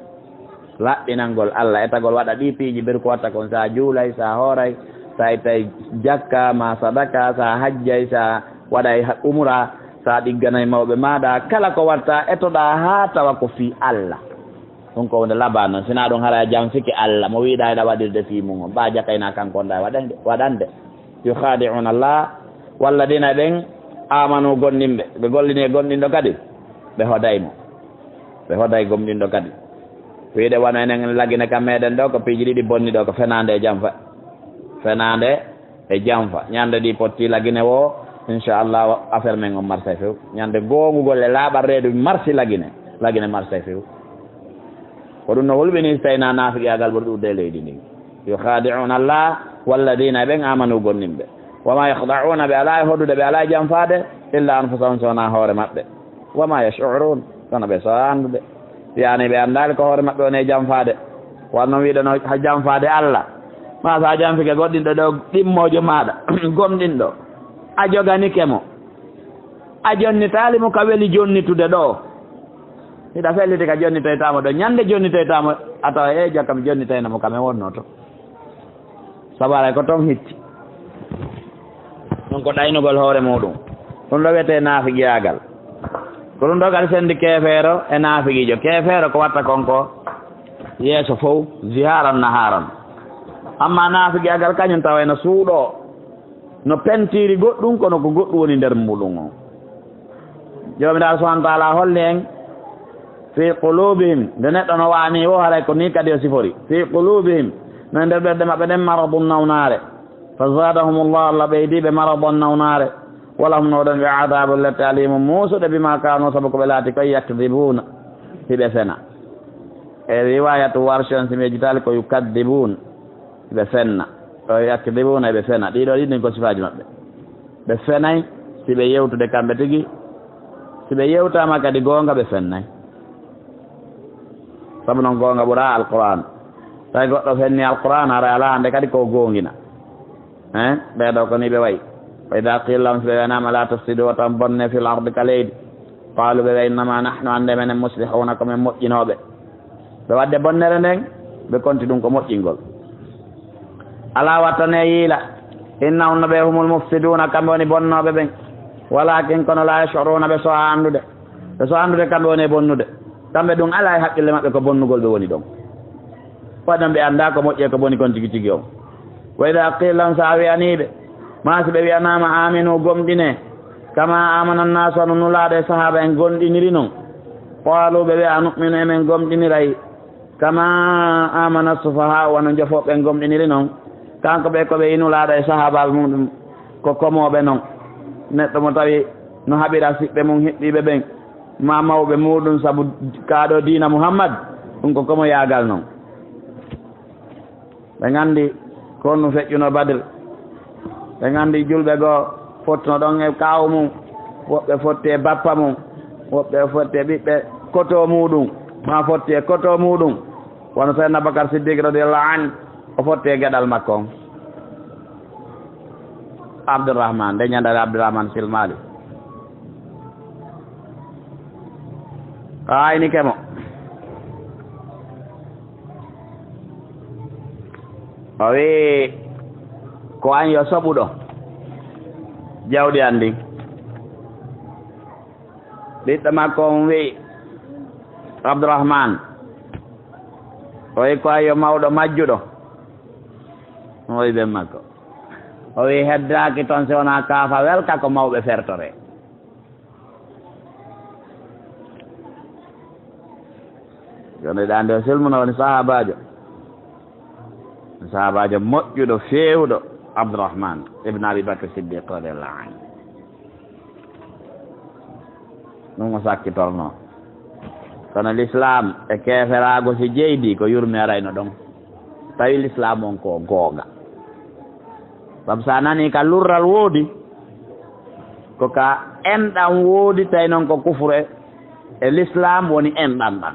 laɓɓinalngol Allah e tagol waɗa ɗi piiji ɓir ko watta kon sa juulay sa hooray sa ittay jakka ma sadaka sa hajjay sa waɗay umra sa ɗigganay mawɓe maɗa kala ko watta etoɗa ha tawa ko fi Allah ɗum ko hunde laɓa noon sina ɗum hara jam siki Allah mo wiɗa eɗa waɗirde fi mum o mba jakayna kankonɗa waɗande yukhadi'una Allah walladina ɓen amanu gonɗinɓe ɓe gollini e gonɗinɗo kadi ɓe hodaymo ɓe hoday gomɗinɗo kadi wiide wano enen lagine kam meɗen ɗo ko piiji ɗiɗi bonni ɗo ko fenade e jamfa fenade e jamfa ñande ɗi potti lagine wo inchallah affaire men on marché few ñande gongugol e laaɓarredu marché lagine marché few ko ɗum no hulɓini tawina nafiqiyagal ɓuri ɗurde leydi ndin yukhadi'una Allah walladina ɓen amanu gonɗinɓe wama yakhda'una ɓe ala e hoɗude ɓe ala e jamfade illa anfusahum sowona hoore maɓɓe wama yash'urun kono ɓe sowa andude yani ɓe andali ko hoore maɓɓe woni e jamfade wanno wiɗeno ha jamfade Allah ma sa jamfike goɗɗinɗo ɗo ɗimmojo maɗa gomɗinɗo a joganike mo a jonnitali mo ka weeli jonnitude ɗo hiɗa felliti ka jonnitoytamo ɗo ñande jonnitoytamo a tawa e jokkam jonnitoynamo kam e wonno to sabaray ko toon hitti ɗum ko ɗaynugol hoore muɗum ɗum ɗo wiyete naafigiyagal ko ɗum ɗo kadi sendi keefeero e naafigiijo keefeero ko watta konko yeeso fof ziharan naharan amma naafigiyagal kañum tawayno suuɗo no pentiri goɗɗum kono ko goɗɗum woni nder muɗum o jomiraɗo subahana taala holli en fi qulubihim nde neɗɗo no waani o haray ko ni kadi o sifori fi qulubihim no nder ɓerde maɓɓe ɗen maradum nawnaare fa zadahum llah allah ɓeydiɓe maradon nawnaare wala hum noɗon ɓe adabu lette alimu muusuɗe bima kano saabu ko ɓe laati koye yakdibuna hiɓe fena e riwayatu warsion si mejitali ko yukadibun ɓe fenna o yakdibuna eɓe fena ɗiɗo ɗiɗin ko sifaji maɓɓe ɓe fenay si ɓe yewtude kamɓe tigi si ɓe yewtama kadi goonga ɓe fennay sabu noon goonga ɓura alquran tawi goɗɗo fenni alquran ara ala hande kadi ko gongina ɓeɗo ko ni ɓe wayi wa ida qila lahum so ɓe wiyanama la tufsidu tan bonne fil ardi ka leydi qalu ɓe wiya innama nahnu ande menen muslihuna komin moƴƴinoɓe ɓe wadde bonnere nden ɓe konti ɗum ko moƴƴingol ala wattane yiila innahum no ɓe humul mufsiduna kamɓe woni bonnoɓe ɓen walakin kono la yashuruna ɓe soha andude kamɓe woni e bonnude kamɓe ɗum ala e haqqille maɓɓe ko bonnugol ɓe woni ɗon waɗon ɓe annda ko moƴƴe ko boni kon tigi tigi o wa ida qila lahum sa wiyaniɓe ma si ɓe wiyanama aminu gomɗine kama amana nnasu ano nulaɗo e sahaba en gonɗiniri noon qalu ɓe wiya numinu emen gomɗiniray kama amana sufaha wano jofoɓe en gomɗiniri noon kanko ɓe koɓe inulaɗo e sahabaɓe muɗum ko komoɓe noon neɗɗo mo tawi no haɓira siɓɓe mum hiɓɓiɓe ɓen ma mawɓe muɗum saabu kaɗo dina Muhammad ɗum ko komo yagal noon ɓe gandi kon no feƴƴuno Badr ɓe gandi julɓe goo fottuno ɗon e kaw mum woɓɓe fotti e bappa mum woɓɓe fotti e ɓiɓɓe koto muɗum ma fotti e koto muɗum wono seydna Bakar Siddiq radiallahu an o fotti e gueɗal makko on Abdourahmane nde ñandare Abdourahmane silmali ayni kemo o wi ko an yo soɓuɗo jawɗi an ndin ɓiɗɗo makko on wi Abdourahmane o wi ko an yo mawɗo majjuɗo o wi ɓen makko o wi heddaki toon si wona kaafa welka ko mawɓe fertore joni ɗa nde o silmuno woni sahabajo moƴƴuɗo fewɗo Abdourahmane ibne Abi Bakr Siddiq radiallahu anhu ɗum o sakkitorno kono l'islam e keeferago si jeydi ko yurmi arayno ɗon tawi l'islam on ko googa sabu sa nani ka lurral woodi ko ka enɗam woodi tawi noon ko kufre e l'islam woni enɗan ɗan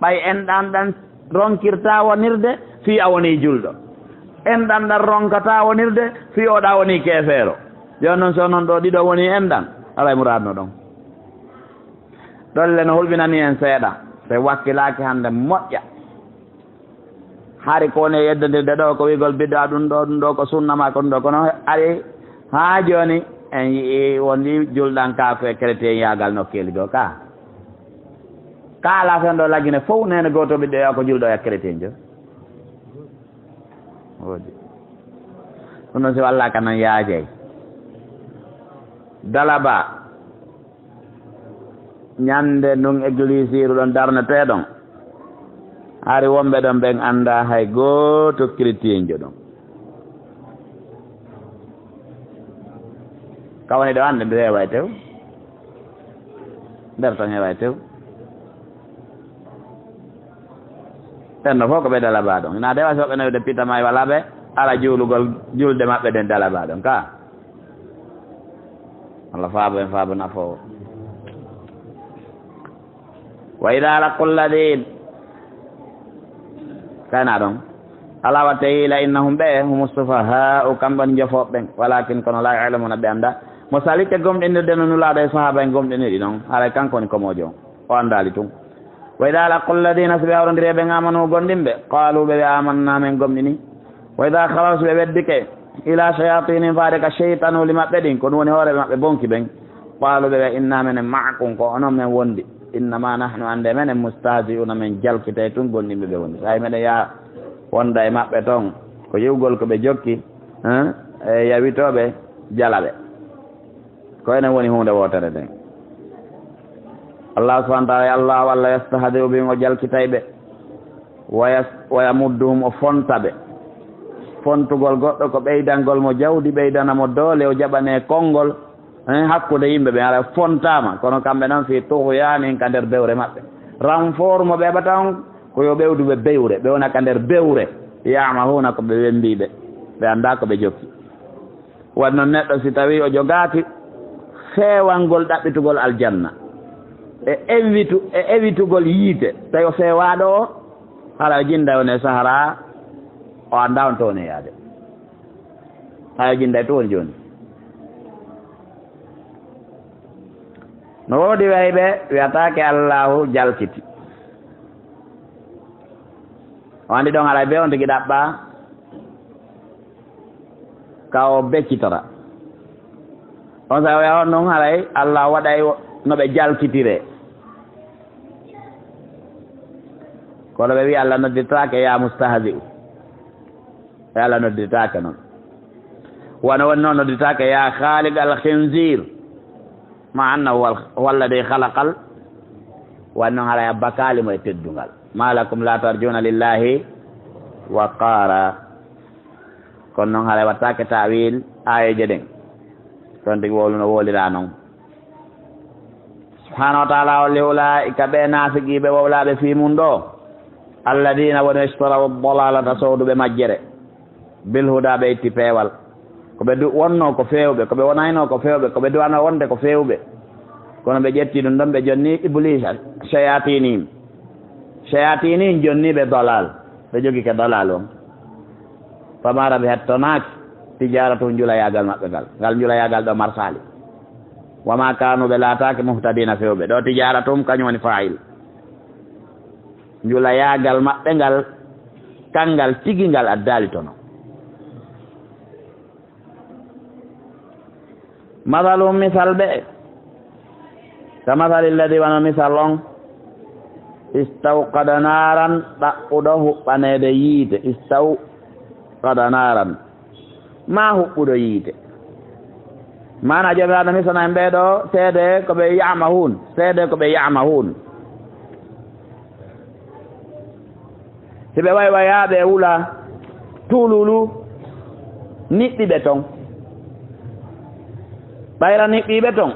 ɓay enɗan ɗan ronkirta wonirde fi a woni julɗo enɗan ɗan ronkata wonirde fi oɗa woni keefeero joni noon so noon ɗo ɗiɗo woni enɗan alay muradno ɗon ɗolle no hulɓinani en seeɗa so wakkilaki hande moƴƴa hari kowoni yeddodirde ɗo ko wigol bidda ɗum ɗo ko sunnama ko ɗum ɗo kono ari ha joni en yii wondi julɗan ka ko e chrétien yagal nokkeli go ka ala fen ɗo laggine fof nene goto ɓiɗɗo ya ko julɗo e chrétien jo woodi ɗum noon si walla ka nan yaajey dalaba ñande ndun église iru ɗon darneteɗon hari wonɓe ɗon ɓen anda hay goto chrétien jo ɗon kawani ɗo ande nde heewa e tew nder ton heewa e tew tenno fof ko ɓe dalaba ɗon ina dewa soɓe nawde pitama e wala ɓe ala juulugol julde maɓɓe ɗen dalaba ɗon ka Allah faabo en faabo nafowo wa ida laqul ladin kana ɗon ala watte hiila innahum ɓe humu sufahau kamɓon jofoɓɓen walakin kono la yalamuna ɓe anda mo salite gomɗinirde no nulaɗo e sahaba en gomɗiniɗi noon haray kanko woni komojo o andali tun wa ida laqul ladina so ɓe awrodiri ɓe amanu gonɗinɓe qalu ɓe amanna men gomɗini wa ida halaw so ɓe weddike ila shayatinin faade ka cheytanuli maɓɓe ɗin ko ɗum woni hooreɓe maɓɓe bonki ɓen qalu ɓe inna menen maakum ko onon men wondi innama nahnu ande menen mustahzi'una men jalkite tun gonɗinɓe ɓe wondi hay meɗen ya wonda e maɓɓe toon ko yiwgol ko ɓe jokki e yawitoɓe jalaɓe ko enen woni hunde wotere nden Allah subhanahu wa ta'ala Allah walla yastahzi'u bihim o jalkitayɓe wa yamudduhum o fontaɓe fontugol goɗɗo ko ɓeydangol mo jawdi ɓeydanamo doole o jaɓane konngol hakkude yimɓe ɓe ara fontama kono kamɓe noon fi tuhyanin ka nder bewre maɓɓe renfort mo ɓeɓata on ko yo ɓewduɓe bewre ɓe wona ka nder bewre yamahuna ko ɓe wembiɓe ɓe anda ko ɓe jokki wadde noon neɗɗo si tawi o jogaki feewangol ɗaɓɓitugol aljanna e evitugol yiite tawi o feewaɗo o hara o jinda wone sahara o anda on toon e yaade hayo jinda to woni joni no woodi wayɓe wiyatake allahu jalkiti o andi ɗon alay be on tigi ɗaɓɓa ka o beccitora on sa wiya on noon haray allah waɗay no ɓe jalkitire kono ɓe wi allah noddirtake ya mustahzi'u e allah noddirtake noon wona woni noon noddirtake ya khaliq al khinzir ma annahu huwa alladi halaqal wani noon haray a bakalimo e teddungal ma lakum la tarjuna lillahi wa qara kono noon haray wattake tawil ayeje ɗen toon tigi woluno wolira noon subhanahu wa ta'ala olli ulaika ɓe nafiqiɓe wowlaɓe fi mum ɗo alladina woni ishtaraw dalalata sowduɓe majjere bilhuda ɓe itti peewal koɓe wonno ko fewɓe koɓe wonayno ko fewɓe koɓe duwano wonde ko fewɓe kono ɓe ƴetti ɗum ɗon ɓe jonni iblis chayatinin jonniɓe dalal ɓe jogi ke dalal on fama rabi hettonaki tijaratu julayagal maɓɓe ngal julayagal ɗo marsali wama kanu ɓe laatake muhtadina fewɓe ɗo tijaratum kañum woni fa'il julayagal maɓɓe ngal kangal tigi ngal addali tono mathalum misal ɓe ka mathali lladi wano misal on istawqada naran ɗaɓɓuɗo huɓɓanede yiite istawqada naran ma huɓɓuɗo yiite mana jomiraɗo misana en ɓeeɗo seede koɓe yamahun siɓe waywayaɓe wula tululu niɓɓiɓe ton ɓayra niɓɓiɓe ton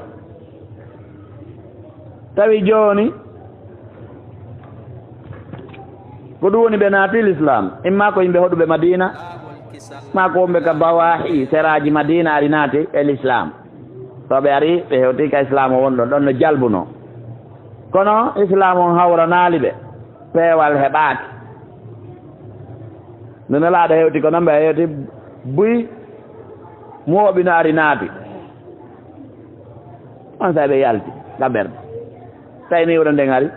tawi jooni ko ɗum woni ɓe naati l'islam imma ko yimɓe hoɗuɓe madina ma ko wonɓe ka bawahi seraji madina ari naati e l'islam so ɓe ari ɓe hewti ka islam o woni ɗon ɗon no jalbuno kono islam on hawranaali ɓe peewal heɓaaki nde nelaaɗo hewti ko noon ɓe hewti buy mooɓino ari naati on sa ɓe yalti ga ɓerɗe tawi ni wuɗo nden ari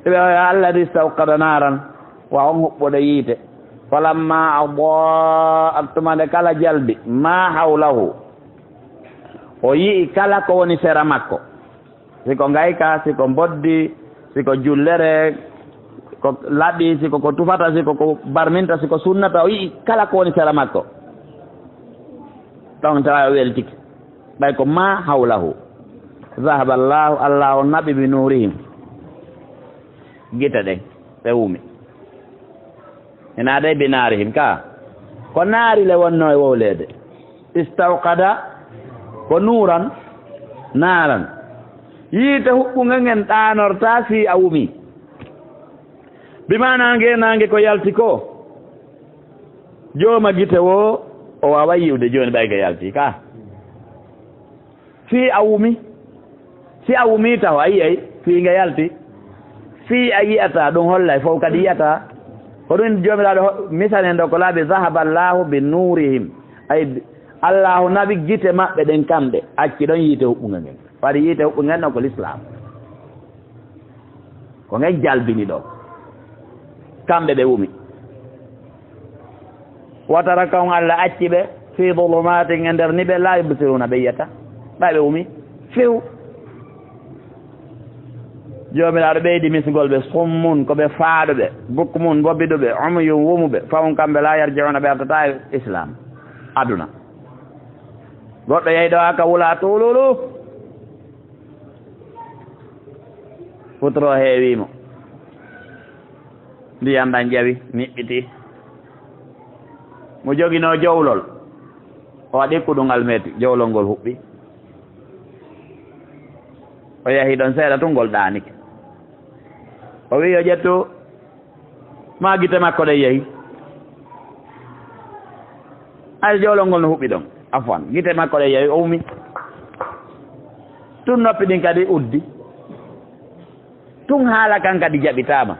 ɓe alladi istawqada naran wa on huɓɓude yiite falamma adaat tumande kala jalbi ma hawlahu o yii kala ko woni sera makko siko ngayka siko boddi siko jullere ko laɗɗi siko ko tufata siko ko barminta siko sunnata o yii kala ko woni sera makko ɗon tawa o weltiki ɓay ko ma hawlahu zahaba allahu allah o naɓi bi nurihim gite ɗen ɓe wumi ina day bi naarihim ka ko naari le wonno e wowleede istawqada ko nuuran naaran yiite huɓɓunga ngen ɗaanorta si a wumi bimanange nange ko yalti ko jooma gite wo o wawa yiwde jooni ɓay ko yalti ka si a wumi si a wumi taw a yiyay fiinge yalti si a yiyata ɗum hollay fof kadi yiyata ko ɗum joomiraaɗo misanen ɗo ko laaɓi zahaba allahu bi nurihim ay allahu nabi gite maɓɓe ɗen kamɓe acci ɗon yiite huɓɓunga ngen waɗi yiite huɓɓunga ngen ɗon ko l'islam ko ngen jalbini ɗo kamɓe ɓe wumi watara kan allah acci ɓe fi dulumatin e nder ni ɓe la yubsiruna ɓe yiyata ɓay ɓe wumi few joomiraaɗo ɓeydi misgol ɓe summun ko ɓe faaɗo ɓe bukmun bobbiɗo ɓe umyum wumuɓe fawon kamɓe la yarjiuna ɓe artata e islam aduna goɗɗo yeyi ɗo aka wula tuululu futoro heewimo ndiyam ɗan ƴawi niɓɓiti mo joginoo jowlol o waɗi kuɗungal meeti jowlol ngol huɓɓi o yahi ɗon seeɗa tun ngol ɗaanike o wi o ƴettu ma gite makko ɗe yehi ay jowlol ngol no huɓɓi ɗon afwan gite makko ɗe yehi o wumi tun noppi ɗin kadi uddi tun haala kan kadi jaɓitama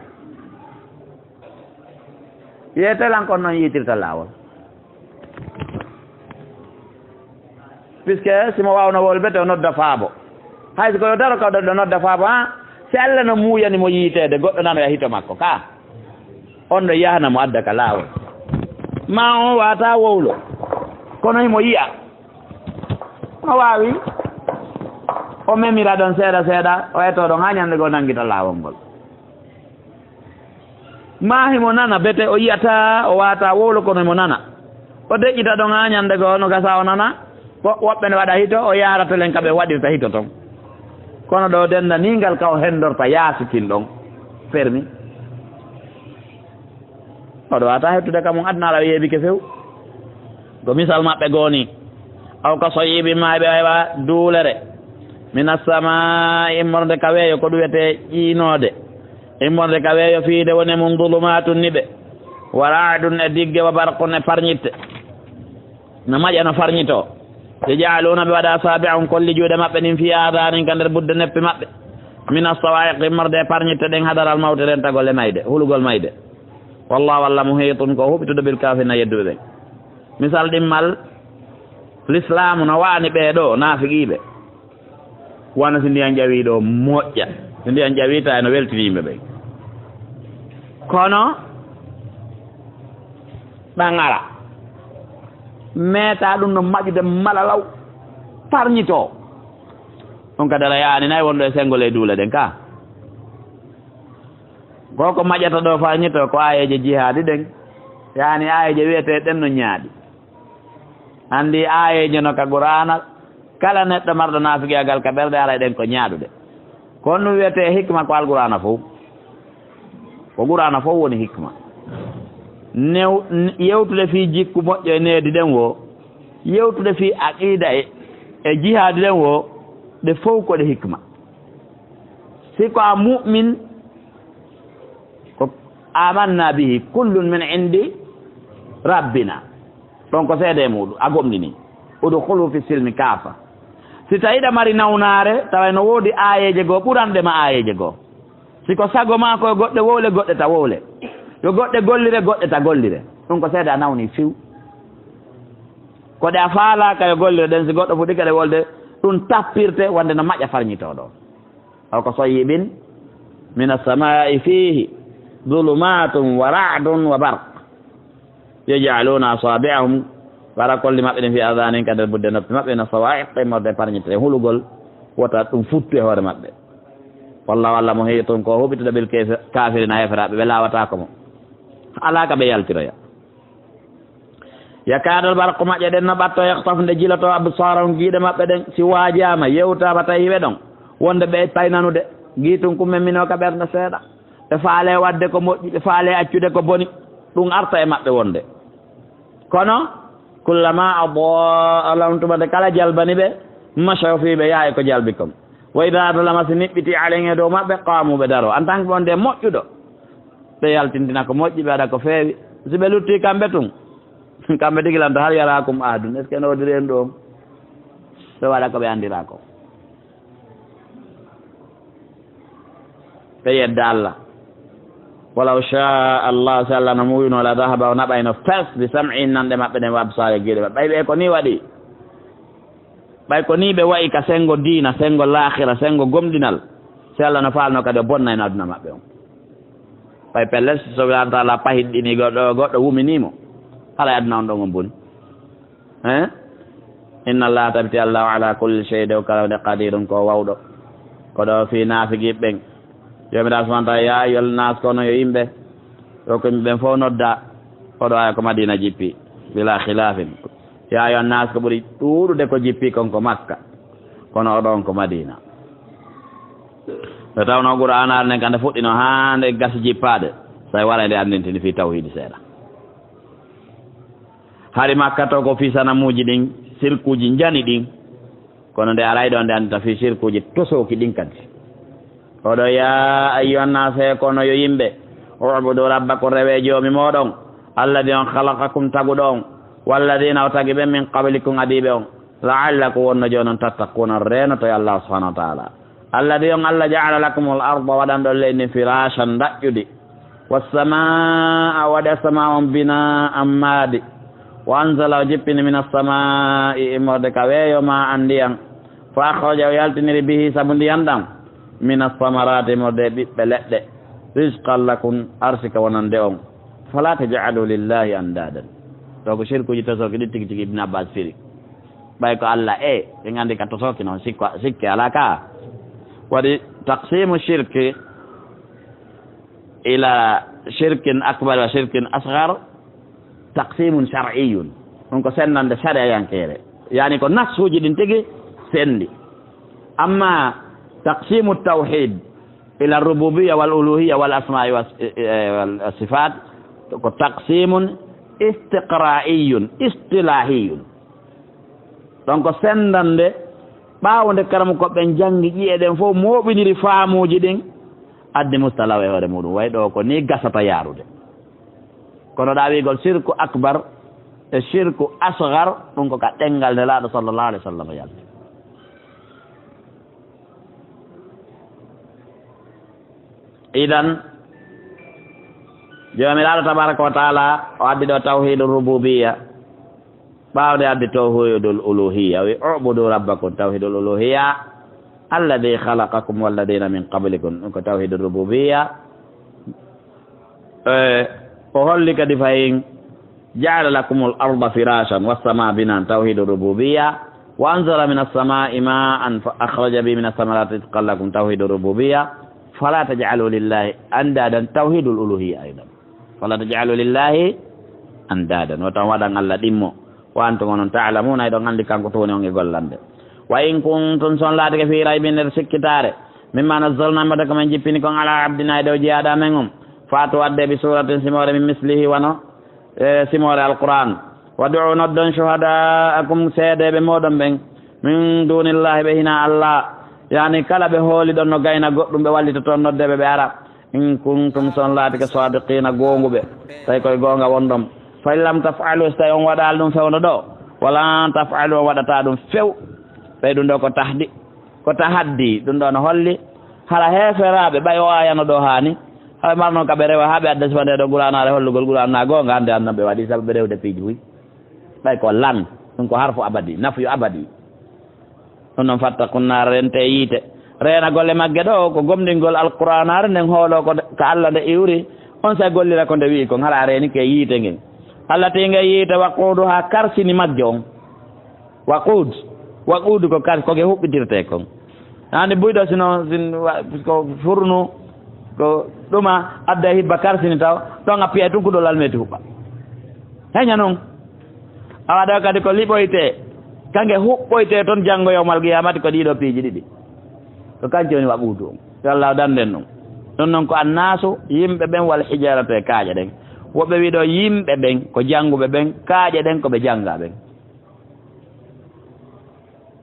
yetelan kon noon yiitirta laawol puisque simo wawno wolbete o nodda faabo hay so koyo daro kawɗo ɗo nodda faabo ha si allah no muuyani mo yiitede goɗɗo nano ya hito makko ka on ɗo yahna mo adda ka laawol ma on wata wowlo kono himo yiya o wawi o memira ɗon seeɗa seeɗa o eto ɗon ha ñande goo nanguita laawol ngol ma himo nana bete o yiyata o wata wowlo kono himo nana o deƴƴita ɗon ha ñande goo no gasa o nana woɓɓe ne waɗa hito o yarata len kaɓe waɗirta hito ton kono ɗo denda ningal ka o hendorta yaasitin ɗon fermi oɗo wata hettude ka mum adnaɗa yeebike few ko misal maɓɓe gooni aw ka so yiɓi maɓe wawa duulere min assama immorde ka weeyo ko ɗum wiyete ƴiinode immorde ka weeyo fiide woni mum dulumatun ni ɓe wara ɗum e digge wa barqun e parñitte no maƴa no farñito yaj'aluna ɓe waɗa sabi'ahum kolli juuɗe maɓɓe nin fi adanin ka nder budde neppi maɓɓe min as-sawa'iq immorde e parñitte ɗen hadaral mawte ren tagol e mayde hulugol mayde wallahu allah muhitun ko huɓitude bil kafirina yedduɓe ɓen misal ɗimmal l'islamu no waani ɓeeɗo naafiqiiɓe wona so ndiyan ƴawi ɗo moƴƴa so ndiyan ƴawi ta eno weltini yimɓe ɓen kono ɗan ara meeta ɗum no maƴude malalaw parñito on kadi ala yaani nayi wonɗo e senngol e duule ɗen ka koko maƴata ɗo parñito ko ayeje jihaadi ɗen yaani ayeje wiyete ɗen no ñaaɗi anndi ayeje no ka qur'ana kala neɗɗo marɗo naafiqiyagal ka ɓerɗe ara ɗen ko ñaaɗude kono ɗum wiyete hikma ko alqur'ana fof ko qur'ana fof woni hikma new yewtude fii jikku moƴƴo e needi ɗen wo yewtude fii aqida e jihaadi ɗen wo ɗe fof koɗe hikma si ko a mu'min ko amanna bihi kullun min indi rabbina ɗon ko seede muɗum a gomɗini udkhulu fi silmi kaafa si tawiɗa mari nawnare tawa no woodi ayeje goo ɓuranɗema ayeje goo siko sago ma koye goɗɗe wowle goɗɗe ta wowle yo goɗɗe gollire goɗɗe ta gollire ɗum ko seede a nawni fiw koɗe a faalaka yo gollire ɗen si goɗɗo fuɗi kade wolde ɗum tappirte wonde no maƴƴa farñitoɗo o ko soyiɓin min assamai fihi zulumatum wa ra'dun wa barq yaj'aluna asabi'ahum wara kolli maɓɓe ɗen fi adanin ka nder budde noppi maɓɓe no sawa'iq immorde parñitere hulugol wota ɗum futtu e hoore maɓɓe wallahu allah mo heewi toon ko huɓituɗo ɓel kafirina heferaɓe ɓe lawatako mo alaka ɓe yaltiroya yakadal barko maƴƴe ɗen no ɓatto yahtaf nde jiloto absarum guiɗe maɓɓe ɗen si waajama yewtama tawi ɓe ɗon wonde ɓe taynanude guitum kummen mino ka ɓerde seeɗa ɓe faale wadde ko moƴƴi ɓe faale accude ko boni ɗum arta e maɓɓe wonde kono kullama adaa lahum tumade kala jalbani ɓe machaw fiɓe yaawi ko jalbi kom wa ida adalama si niɓɓiti alen e dow maɓɓe qamuɓe daro en tant que wonde moƴƴuɗo ɓe yaltindina ko moƴƴi ɓe waɗa ko feewi si ɓe lutti kamɓe tun kamɓe digilanto har yarakum adun est ce que nodiri en ɗo ɓe waɗa ko ɓe andira ko ɓe yedda allah walaw sha allah si allah no muyuno la dahaba o naɓayno fes bi sam'in nanɗe maɓɓe ɗen wa absare guiɗe maɓɓe ɓay ɓe ko ni waɗi ɓay ko ni ɓe wayi ka sengo diina sengo lahira sengo gomɗinal si allah no falno kadi o bonnayno aduna maɓɓe on ɓay pelles so wiyantala pahiɗɗini goɗɗo wuminimo ala aduna on ɗon on boni inna allah tabiti allahu ala kulli chey dew kala nde qadirun ko wawɗo koɗo fi naafigiɓe ɓen jomiraɗo subahana taala ya ayyuhal nas kono yo yimɓe o ko yimɓe ɓen fof nodda oɗo aya ko madina jippi bila khilafin ya ayyuhan nas ko ɓuuri ɗuuɗude ko jippi konko makka kono oɗon ko madina so tawno qur'an nden kande fuɗɗino ha nde gasi jippade so wara nde andintini fi tawhidi seeɗa hari makka to ko fi sanamuji ɗin sirkuji jani ɗin kono nde aray ɗo nde andita fi sirkuji tosoki ɗin kadi oɗo ya ayyuhan nas he kono yo yimɓe ubudu rabbakum rewe joomi moɗon alladi on halakakum taguɗo on walladina o tagi ɓen min qablikum adiɓe on laallakum wonno joni on tattakuna renoto e allah subahanahu wa taala alladi on allah jaala lakum l arda waɗanɗo leydi firashan daƴƴudi wassamaa waɗi asama on bina an maadi wa anzala o jippini min assamai immorde ka weeyo ma an ndiyan fa akhraja o yaltiniri bihi sabu ndiyan ɗam min assamarati immorde ɓiɓɓe leɗɗe risqan lakum arsika wonande on fala tajalu lillahi andadan to ko shirkuji tosoki ɗi tigi tigi ibne abbas firi ɓay ko allah ɓe gandi ka tosoki noon sikke ala ka waɗi taqsimu shirki ila shirkin akbar wa shirkin asgar taqsimun shar'iyun ɗum ko sennande sariyankere yani ko nasuji ɗin tigi sendi amma taqsimu tawhid ila rububiya wal uluhiya wal asma'i wal sifat ko taqsimun istiqra'iyun istilahiyun donc ko sendande ɓawde karama koɓɓen janggi ƴiyeɗen fof moɓiniri faamuji ɗin addi mustalaw e hoore muɗum way ɗo ko ni gasata yarude kono ɗa wigol shirku akbar e shirku asgar ɗum ko ka ɗengal nde laaɗo sallllahu alih w sallam yalti idan jomiraɗo tabaraka wa taala o addi ɗo tawhidul rububiya ɓawde addi tawhidul uluhiya wi ubudu rabbakum tawhidul uluhiya alladi halakakum walladina min qablikum ɗum ko tawhidul rububiya o holli kadi fayin jaala lakum l arda firashan wassama binan tawhidul rububiya wa anzala min assamai ma'an fa akhraja bi min assamarati rizqan lakum tawhidul rububiya fala tajalu lillahi andadan tawhidul uluhiya aidan fala tajalu lillahi andadan o tan waɗan allah ɗimmo wa antum onon ta'lamuna eɗon andi kanko toni on e gollande wa in kuntum son laatike fi raybin nder sikkitare mimma nazzalna mbade komin jippini kon ala abdina e dow jeyaɗa men on fatu wadde bi suratin simore min mislihi wano simore alquran wad'u noddon shuhada'akum seedeɓe moɗon ɓen min dunillahi ɓe hina Allah yani kala ɓe hooli ɗon no gayna goɗɗum ɓe wallita toon noddeɓe ɓe ara in kuntum son laati ke sadiqina gonguɓe tawi koye gonga wonɗon fa in lam tafalu so tawi on waɗali ɗum fewno ɗo wala tafalu on waɗata ɗum few ɓey ɗum ɗo ko tahaddi ɗum ɗo no holli hala heferaɓe ɓay o ayano ɗo hani haɓe marno kaɓe rewa haɓe adda sifa nde ɗo guranare hollugol guranna gonga hande annan ɓe waɗi saabu ɓe rewde piiji fuy ɓay ko lan ɗum ko harfu abadi nafyu abadi ɗum noon fattakunnara rente yiite reena golle magge ɗo ko gomɗingol alqouranare nden hoolo ko Allah nde iwri on sa gollira ko nde wi kon hala reeni ke yiite ngel Allah tinge yiite waqudu ha karsini majje on waqudu ko kars koke huɓɓitirte kon hande buyɗo sino ko furnu ko ɗuma adda hibba karsini taw ɗon a piya tunkuɗol almeti huɓɓa heña noon awa ɗo kadi ko liɓoyte kange huɓɓoyte toon janngo yawmal qiyamati ko ɗiɗo piiji ɗiɗi ko kanci woni waɓuudu on yo Allah danden ɗum ɗum noon ko annasu yimɓe ɓen walla hijarate kaaƴe ɗen woɓɓe wiɗo yimɓe ɓen ko jannguɓe ɓen kaaƴe ɗen ko ɓe jannga ɓen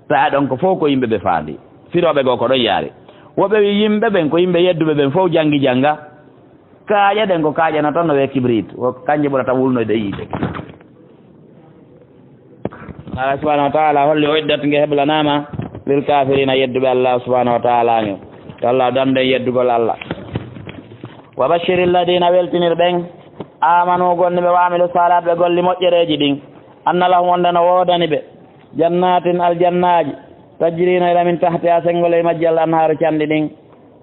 taa ɗon ko fof ko yimɓe ɓe faandi firoɓe goo ko ɗon yaari woɓɓe wi yimɓe ɓen ko yimɓe yedduɓe ɓen fof janngi jannga kaaƴe ɗen ko kaaƴana toon no wee kibrit kanje ɓurata wulnoyde yiide Allah subhanahu wa taala holli o iddat nge heblanama lil kafirina yedduɓe Allah subhanahu wa taala nge to Allah danden yeddugol Allah wa bashiri lladina weltinir ɓen amanu gonni ɓe wa amilu salat ɓe golli moƴƴereji ɗin anna lahum wondeno woodani ɓe jannatin aljannaji tajrina ila min tahti a sengole majji al anharu canɗi ɗin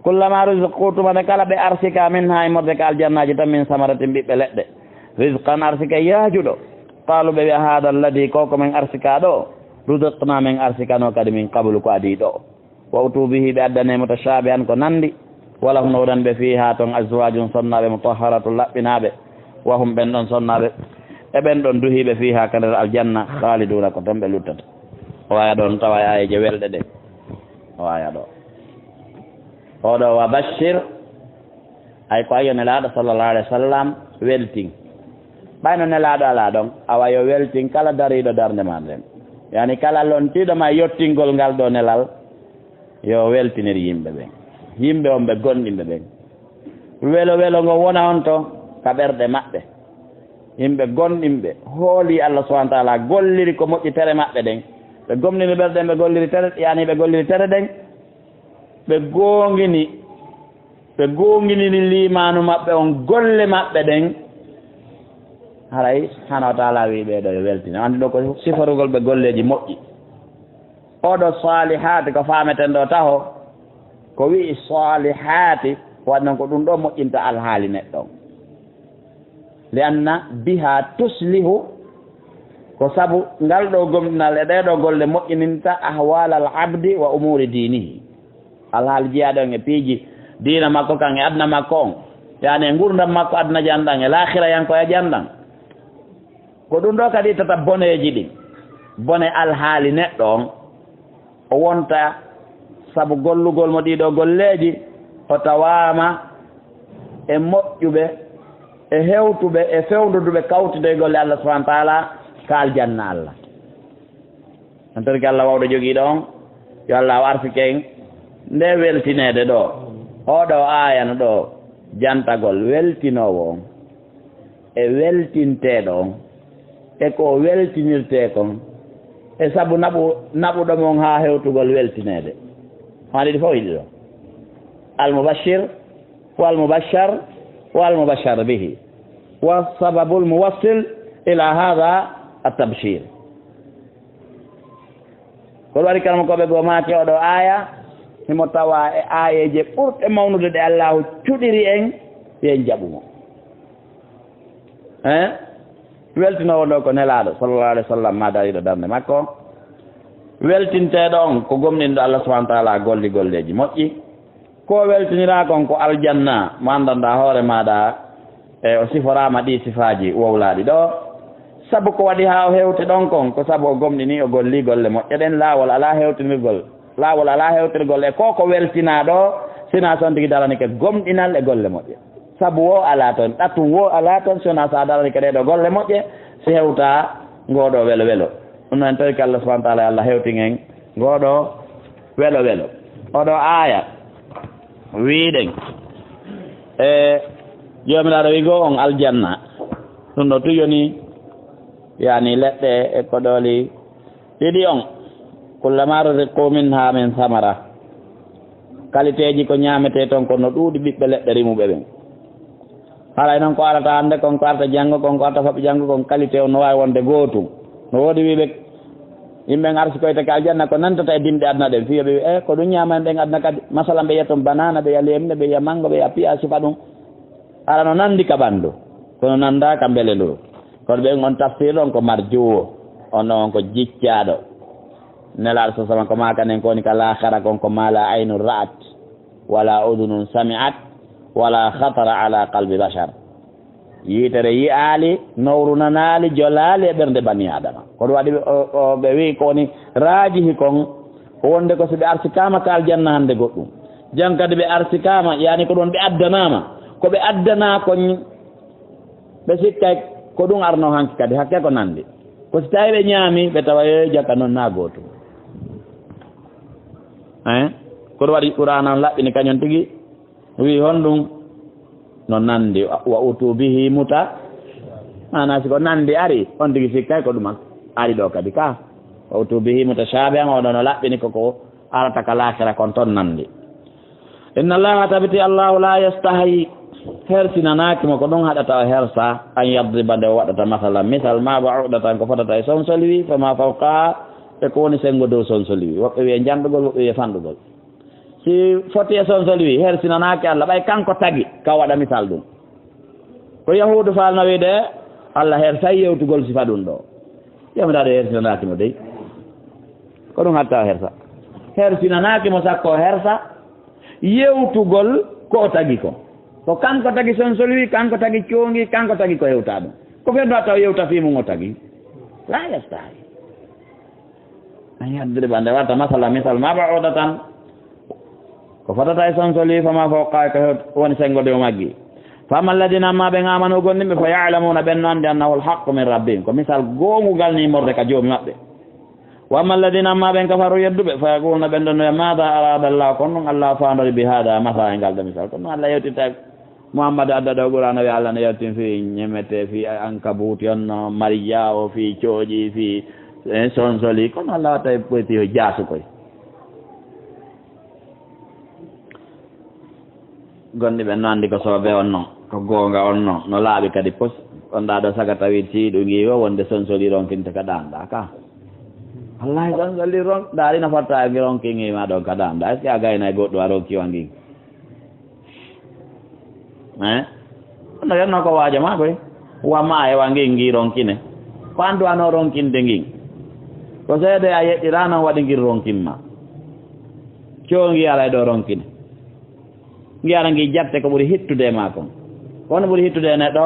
kullama rizqu tumane kala ɓe arsika min ha immorde ka aljannaji tan min samaratin ɓiɓɓe leɗɗe rizqan arsika yaajuɗo qalu ɓe wiya hada alladi koko men arsika ɗo rudiqna men arsikano kadi min qablu ko adi ɗo wa utu bihi ɓe addane mutashabihan ko nandi wala hum noɗan ɓe fiha toon azwajum sonnaɓe mutahharatu laɓɓinaɓe wa hum ɓen ɗon sonnaɓe e ɓen ɗon duhiɓe fiha kander aljanna khaliduna ko toon ɓe luttata o waya ɗon tawa ayeje welɗe ɗe o waya ɗo oɗo wa bashir ay ko ayo nelaɗo sallallah alih wa sallam weltin ɓayno nelaɗo ala ɗon awa yo weltin kala dariɗo darde ma nden yani kala lontiɗo ma yettingol ngal ɗo nelal yo weltinir yimɓe ɓen yimɓe on ɓe gonɗinɓe ɓen welo ngo wona on to ka ɓerɗe maɓɓe yimɓe gonɗinɓe hooli Allah subahana taala golliri ko moƴƴi tere maɓɓe ɗen ɓe gomnini ɓerɗen ɓe golliri tere yani ɓe golliri tere ɗen ɓe gonginini limanu maɓɓe on golle maɓɓe ɗen haray subhanahu wa taala wi ɓeɗo yo weltini andi ɗo ko sifarugol ɓe golleji moƴƴi oɗo salihati ko fameten ɗo taho ko wi salihati waɗi noon ko ɗum ɗo moƴƴinta alhaali neɗɗo li anna biha tuslihu ko sabu ngal ɗo gomɗinal e ɗeɗo golle moƴƴininta ahwal al abdi wa umuri dinihi alhaali jeyaɗon e piiji dina makko kan e adna makko on yani e gurdam makko adna janɗan e lahira yanko e janɗan ko ɗum ɗo kadi tata boneji ɗin bone alhaali neɗɗo on o wonta sabu gollugol mo ɗiɗo golleji o tawama e moƴƴuɓe e hewtuɓe e fewduduɓe kawtude golle Allah subahana taala ka aljanna Allah on tariki Allah wawɗo joguiɗo on yo Allah o arsike en nde weltinede ɗo oɗo ayano ɗo jantagol weltinowo on e weltinteɗo on e ko weltinirte kon e sabu naɓuɗo mon ha hewtugol weltinede haɗiɗi fof yiɗi ɗo almubashir walmubashar walmubashar bihi wa sababu lmuwassil ila hada التبشير kono waɗi kalma koɓe goo maate oɗo aya himo tawa e ayeje ɓurɗe mawnude ɗe allahu cuɗiri en yen jaɓumo weltinowo ɗo ko nelaɗo sallallah alih w sallam ma dariɗo darde makko weltinteɗo on ko gomninɗo Allah subahana taala golli golleji moƴƴi ko weltinira kon ko aljanna mo andanɗa hoore maɗa e o siforama ɗi sifaji wowlaɗi ɗo sabu ko waɗi ha o hewti ɗon kon ko sabu o gomɗini o golli golle moƴƴe ɗen laawol ala hewtirgol e ko weltina ɗo sina son tigui darani ke gomɗinal e golle moƴƴe sabu wo ala toon ɗattum wo ala toon sona sa darani ke ɗeɗo golle moƴƴe si hewta ngoɗo welo ɗum noon tawi ko Allah subahana taala Allah hewtin en ngoɗo welo welo oɗo aya wiɗen jomiraɗo wi goo on aljanna ɗum ɗo tuyoni yani leɗɗe e koɗoli ɗiɗi on kullama riqu minha min samara qualité ji ko ñamete toon kono ɗuuɗi ɓiɓɓe leɗɗe rimuɓe ɓen haray noon ko arata hannde kon ko arta janngo kon ko arta faɓe janngo kon qualité o no wawi wonde gootum no woodi wiɓe yimɓen arsi koyte ka aljanna ko nantata e dimɗe aduna ɗen fiyoɓe wi ko ɗum ñamani ɗen aduna kadi masala ɓe yiya toon banana ɓe yiya lemne ɓe yiya mango ɓe yiya piya sifa ɗum ala no nandi ka ɓanndu kono nandaka mbele ndu kono ɓen on tafsir ɗon ko marjuwo on on ko jiccaɗo nelaɗo sa sama ko makanen koni ka lahara kon ko mala aynu ra'at wala udunun sami'at wala khatara ala qalbi bashar yitere yi'aali nowrunanaali jolaali e ɓernde bani adama ko ɗum waɗi ɓe wi koni raajihi kon ko wonde ko so ɓe arsikama ka aljanna hannde goɗɗum jan kadi ɓe arsikama yani ko ɗon ɓe addanama ko ɓe addana ko ɓe sikkay ko ɗum arno hanki kadi hakke ko nandi ko si tawi ɓe ñaami ɓe tawa jakka noon na gootum ko ɗum waɗi qur'ana on laɓɓini kañon tigi wi honɗum no nandi wa utu bihi muta mana siko nandi ari on tigi sikkay ko ɗum ari ɗo kadi ka wa utu bihi mutashabihan oɗo no laɓɓini koko arata ka lahira kon toon nandi inna allaha tabiti allahu la yastahi hersinanakimo ko ɗum haɗata o hersa an yadriba nde o waɗata masalan misal ma ba'udatan ko fotata e sonsoliwi fama fawqa e ko woni sengo dow sonsoliwi woɓɓe wiye janɗugol woɓɓe wiye fanɗugol si foti e sonsoliwi hersinanaki Allah ɓay kanko tagi ka waɗa misal ɗum ko yahudu falno wiide Allah hersay yewtugol sifa ɗum ɗo yamiɗaɗo hersinanakimo dey ko ɗum hatta o hersa hersinanakimo sakko hersa yewtugol ko o tagi ko kanko tagi sonsoliwi kanko tagi coongi kanko tagi ko hewta ɗum ko fenno taw yewta fimum o tagi la yastahi an yadriba nde watta masala misal ma ba'uda tan ko fotata e sonsoliwi fama fawqa ko woni sengo dow maggi fama alladina amma ɓe amanu gonɗinɓe fa ya'lamuna ɓen no andi annahu alhaqqu min rabbihim ko misal gomugal ni morde ka joomi maɓɓe wa amma alladina amma ɓen kafaru yedduɓe fa yaquluna ɓen ɗon noya mada arada allah kono ɗum allah fandori bi hada masala e ngal ɗo misal kono allah yewtitta Muhammad adda ɗo ɓurano wi Allah no yewtin fi ñemete fi ankabut yonno mariya o fi cooƴi fi sonsoli kono Allah watta ɓoyti o jaasu koy gonɗi ɓen no anndi ko soobe on noon ko goonga on noon no laaɓi kadi pos on ɗa ɗo saga tawi tiiɗu ngiwo wonde sonsoli ronkinte ka ɗanɗa ka wallahi sonsoli ron ɗaari no fotta ngi ronki ngima ɗon ka ɗanɗa est ce que a gayna e goɗɗo a ronkiwa ngi no yenno ko waajo ma koy wamma a hewa ngi ronkine ko anndu ano ronkinde ngin ko seede a yeɗɗira noon waɗi ngir ronkinma coo ngi ara e ɗo ronkine ngi ara ngi jatte ko ɓuri hittude e ma kon kono ɓuri hittude e neɗɗo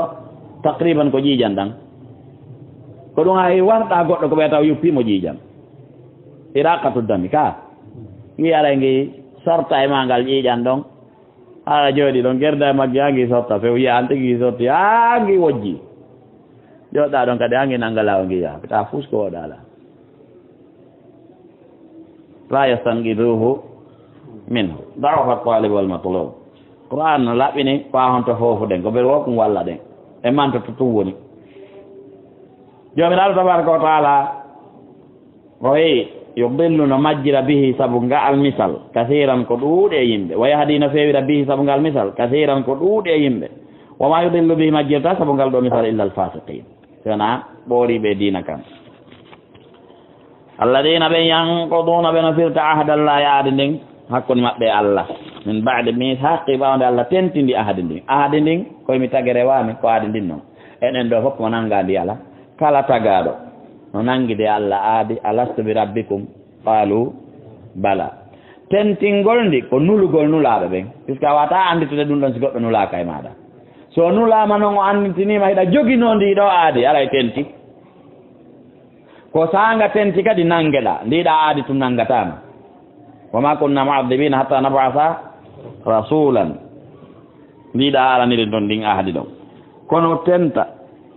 taqriban ko ƴiiƴan ɗan ko ɗum hay warɗa goɗɗo ko ɓe taw yuppimo ƴiiƴan iraqatuddami ka ngi ara ngi sorta e ma ngal ƴiiƴan ɗon ala jooɗi ɗon gerda e magge ha ngi sorta few yiya an tigi sorti ha ngi wojji joɗɗa ɗon kadi ha ngi nanggala o ngi yaha ta fus ko woɗala la yastangiduhu minhu da'ufa talib wal matlub Qur'an no laɓɓini pahonto foofu ɗen ko ɓe wokum walla ɗen e manta to tum woni jomiraɗo tabaraka wa taala o wi yudillu no majjira bihi sabu ngal misal kasiran ko ɗuuɗe e yimɓe wa yahdi no fewira bihi sabu ngal misal kasiran ko ɗuuɗe e yimɓe wama yudillu bihi majjirta sabu ngal ɗo misal illa alfasiqin sona ɓooriɓe dina kam alladina ɓe yanquduna ɓe no firta ahdallahi ahdi ndin hakkude maɓɓe Allah min ba'de mithaqi ɓawde Allah tentindi ahdi ndin koyemi tagere wami ko ahdi ndin noon enen ɗo fof mo nanngadi ala kala tagaɗo no nanguide Allah aadi alastu bi rabbikum qalu bala tentingol ndi ko nulugol nulaɓe ɓen puisque a wata anditude ɗum ɗon si goɗɗo nulaka e maɗa so nulama noon o anditinima hiɗa joguino ndi ɗo aadi ala e tenti ko sanga tenti kadi nangueɗa ndiɗa aadi tum nangatama wama kunna mu'adhibina hatta nab'atha rasulan ndiɗa araniri ɗon ndin ahdi ɗon kono tenta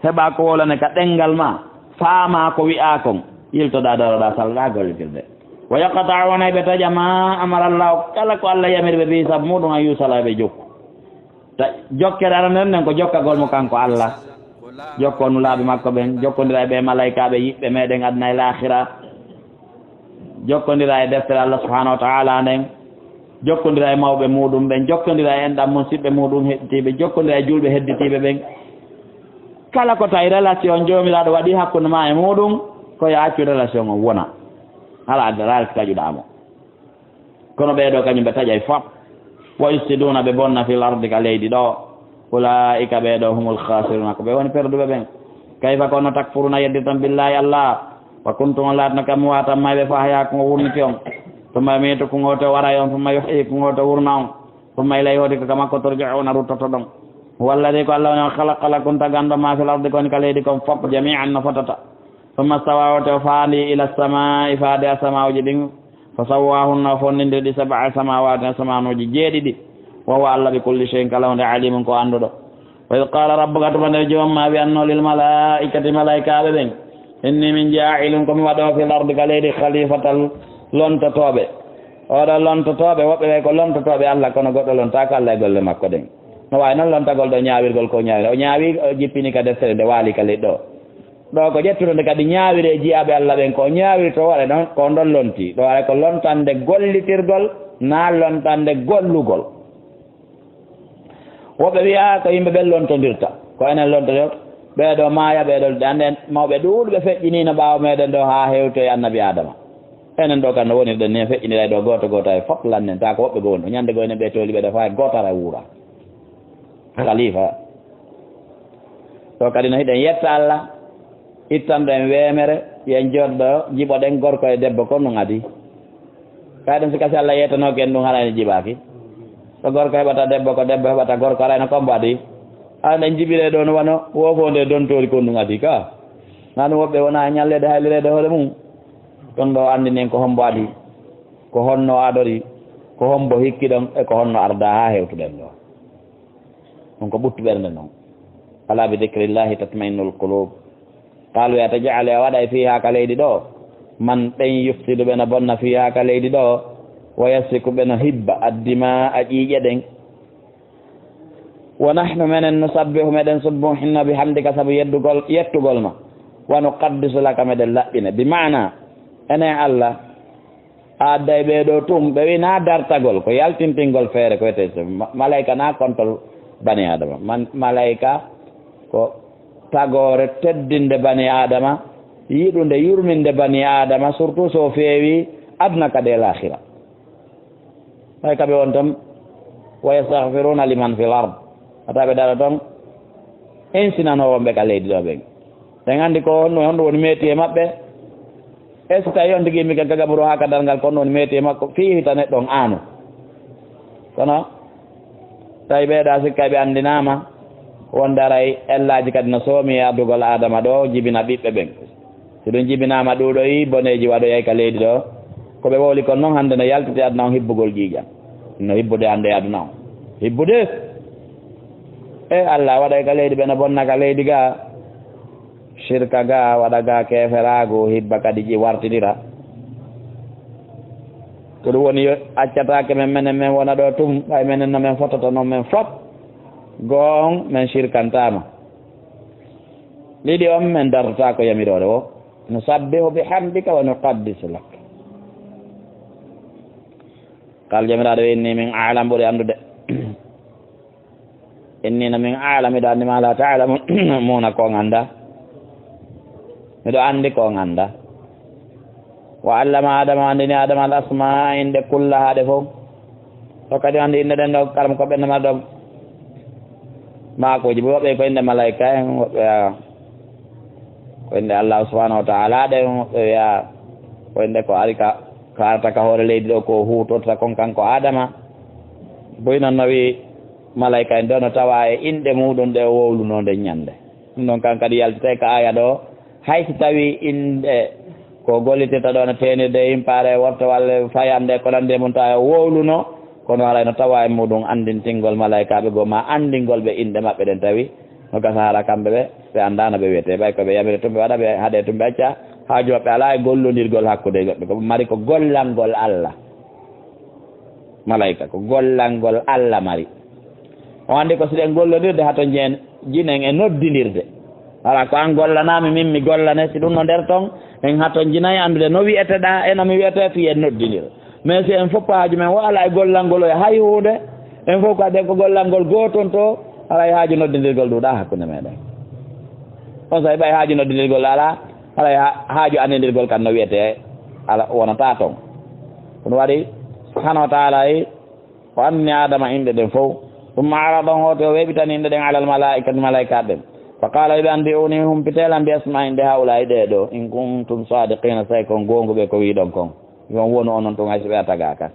heɓa ko wolane ka ɗengal ma faama ko wi'a kon yiltoɗa daroɗa salɗa gollirde wa yaqta'una ɓe taƴa ma amara Allah kala ko Allah yamirɓe ɓe saabu muɗum a yusala ɓe jokku jokkere aranden nden ko jokkagol mo kanko Allah jokkonu laaɓe makko ɓen jokkondira ɓe malaikaɓe yiɓɓe meɗen adna e l'ahira jokkondira e deftere Allah subhanahu wa ta'ala nden jokkondira e mawɓe muɗum ɓen jokkondira e enɗam musidɓe muɗum hedditiɓe jokkondira e julɓe hedditiɓe ɓen kala ko tawi relation jomiraɗo waɗi hakkude ma e muɗum koye accu relation o wona ala ralti taƴuɗamo kono ɓeɗo kañum ɓe taƴa e fop wa yufsiduna ɓe bonna fil ardi ka leydi ɗo ulaika ɓeɗo humul khasiruna ko ɓe woni perduɓe ɓen kayfa kono takfuruna yedditan billahi Allah wa kuntum latno kam watan mayɓe fa haya ko wurniti on ثم يميتكم وتورى يوم ثم يحييكم وتورنون ثم إليه وديك كما ترجعون رتتدون هو الذي قال لنا خلق لكم تغند ما في الأرض كون كليدكم فوق جميعا نفتتا ثم استوى وتفاني إلى السماء فادي السماء جدين فسواهن فنند دي سبع سماوات سماء نوجي جيدي وهو الله بكل شيء كلام عليم كو أندو وإذ قال ربك تبنى جوم ما بأنه للملائكة ملائكة بين إني من جاعلكم ودو في الأرض كليد خليفة lontotoɓe oɗo lontotoɓe woɓɓe ɓe ko lontotoɓe Allah kono goɗɗo lontaka Allah e golle makko ɗen no wawi noon lontagol ɗo ñawirgol ko ñawiri o ñaawi o jippini ka deftere nde waali ka leɗɗo ɗo ko ƴettude kadi ñaawiri e jiyaɓe Allah ɓen ko ñaawiri to waɗe noon ko ɗon lonti ɗo waɗa ko lontande gollitirgol na lontande gollugol woɓɓe wiya ko yimɓe ɓen lontodirta ko enen lontodir ɓeɗo maaya ɓeɗo anden mawɓe ɗuuɗɓe feƴƴinino ɓaawo meɗen ɗo ha hewto e annabi adama enen ɗo kam no wonirɗen ni feƴƴinira ɗo goto goto e fof lannen ta ko woɓɓe goni ɗo ñande goyne ɓe toli ɓeɗo fa gotara wuura khalifa to kadi no hiɗen yetta Allah ittanɗo en wemere yen joɗɗo jiɓoɗen gorko e debbo kon ɗum adi kayɗen si kasi Allah yettanoken ɗum haɗani jiɓaki to gorko heɓata debbo ko debbo heɓata gorko arayno kombo adi aɗen jiɓire ɗo no wano wofonde dontori kon ɗum adi ka nanu woɓɓe wona ñallede haylirede hoore mum ɗon ɗo andinen ko hombo adi ko honno aɗori ko hombo hikkiɗon e ko honno arda ha hewtuɗen ɗo ɗum ko ɓuttu ɓernde noon ala bi dicrillahi tatma'innul qulub qalu yataja'alu a waɗa fiha ka leydi ɗo man ɓen yufsidu ɓe no bonna fiha ka leydi ɗo wa yasfiku ɓe no hibba addima a ƴiiƴe ɗen wa nahnu menen nusabbihu meɗen subbu hinno bihamdika saabu yettugol ma wa nuqaddisu laka meɗen laɓɓine bi mana enen Allah adday ɓeɗo tum ɓe wi na dartagol ko yaltintingol feere ko wiyete malayika na kontol bani adama malayika ko tagore teddinde bani adama yiɗude yurminde bani adama surtout so feewi aduna kadi el akhira ɓay kaɓe won toon wa yastahfiruna liman fil ard ataɓe dara toon insinanowoɓe ka leydi ɗo ɓen en andi ko honɗum woni meeti e maɓɓe est ce que tawi on tigui mi gaga ɓuuro ha kadal ngal kono woni meeti e makko fiita neɗɗon aano kono tawi ɓeeɗa sikka ɓe andinama wonde aray ellaji kadi no soomi e addugol adama ɗo jibina ɓiɓɓe ɓen si ɗum jibinama ɗuɗoyi boneji waɗoyay ka leydi ɗo koɓe wowli kon noon hannde no yaltiti aduna on hibbugol jiiƴam no hibbude hannde aduna on hibbude e Allah waɗay ka leydi ɓe no bonna ka leydi ga shirka ga waɗa ga keferago hibba kadi ƴi wartidira ko ɗum woni accatake men menen men wona ɗo tum ɓay menen no men fototo noon men fop goon men shirkantama ɗiɗi on men dartata ko yamirore o no sabbihu bihamdika wa nuqaddisu lak kal jamiraɗo inni min alam ɓuuri andude innino min alam miɗo andi ma la ta'lamu muna ko ganda miɗo andi ko ganda wa allama adama andini adama al asma inde kullaha ɗe fof to kadi andi inde ɗen ɗo kalam ko ɓendema ɗo makoji bo woɓɓe ko inde malayika en woɓɓe ko inde Allah subhanahu wa ta'ala ɗe woɓɓe wiya ko inde ko ari ka arata ka hoore leydi ɗo ko hutota kon kanko adama boy noon no wi malayika en ɗo no tawa e inɗe muɗum ɗe wowlunode ñande ɗum ɗon kan kadi yaltite ka aya ɗo haysi tawi inde ko gollitirta ɗo no tenirde impare worto walla fayande ko nande mum tawa wowluno kono haray no tawa e muɗum andintingol malayikaɓe goo ma andingol ɓe inɗe maɓɓe ɗen tawi no gasa hara kamɓe ɓe ɓe anda no ɓe wiyete ɓay koɓe yamire tumɓe waɗa ɓe haaɗe tumɓe acca haaju maɓɓe ala e gollondirgol hakkude goɓɓe ko mari ko gollangol Allah malaika ko gollangol Allah mari o andi ko siɗen gollondirde hato jeen jinen e noddidirde ala ko an gollanami min mi gollane si ɗum no nder toon en hato jinayi andude no wiyeteɗa eno mi wiyete fi en noddidir mais si en fof haaju men wo ala e gollangol o e hay hunde en fof ko aden ko gollangol goton to ala e haaju noddidirgol ɗuɗa hakkude meɗen on sa ɓay haaju noddidirgol ala e haaju andidirgol kan no wiyete ala wonata toon ɗum waɗi subhanahu wa taala yi o anni adama inɗe ɗen fof ɗum ara ɗon hoto o weɓitani inɗe ɗen alal malaikati malaikat ɗen fa qala ɓe anbi'uni humpitela mbi asma'in ɗe hawla ɗe ɗo in kuntum sadiqina say kon gonguɓe ko wiɗon kon yon wonu onon tun hayso ɓe a tagaka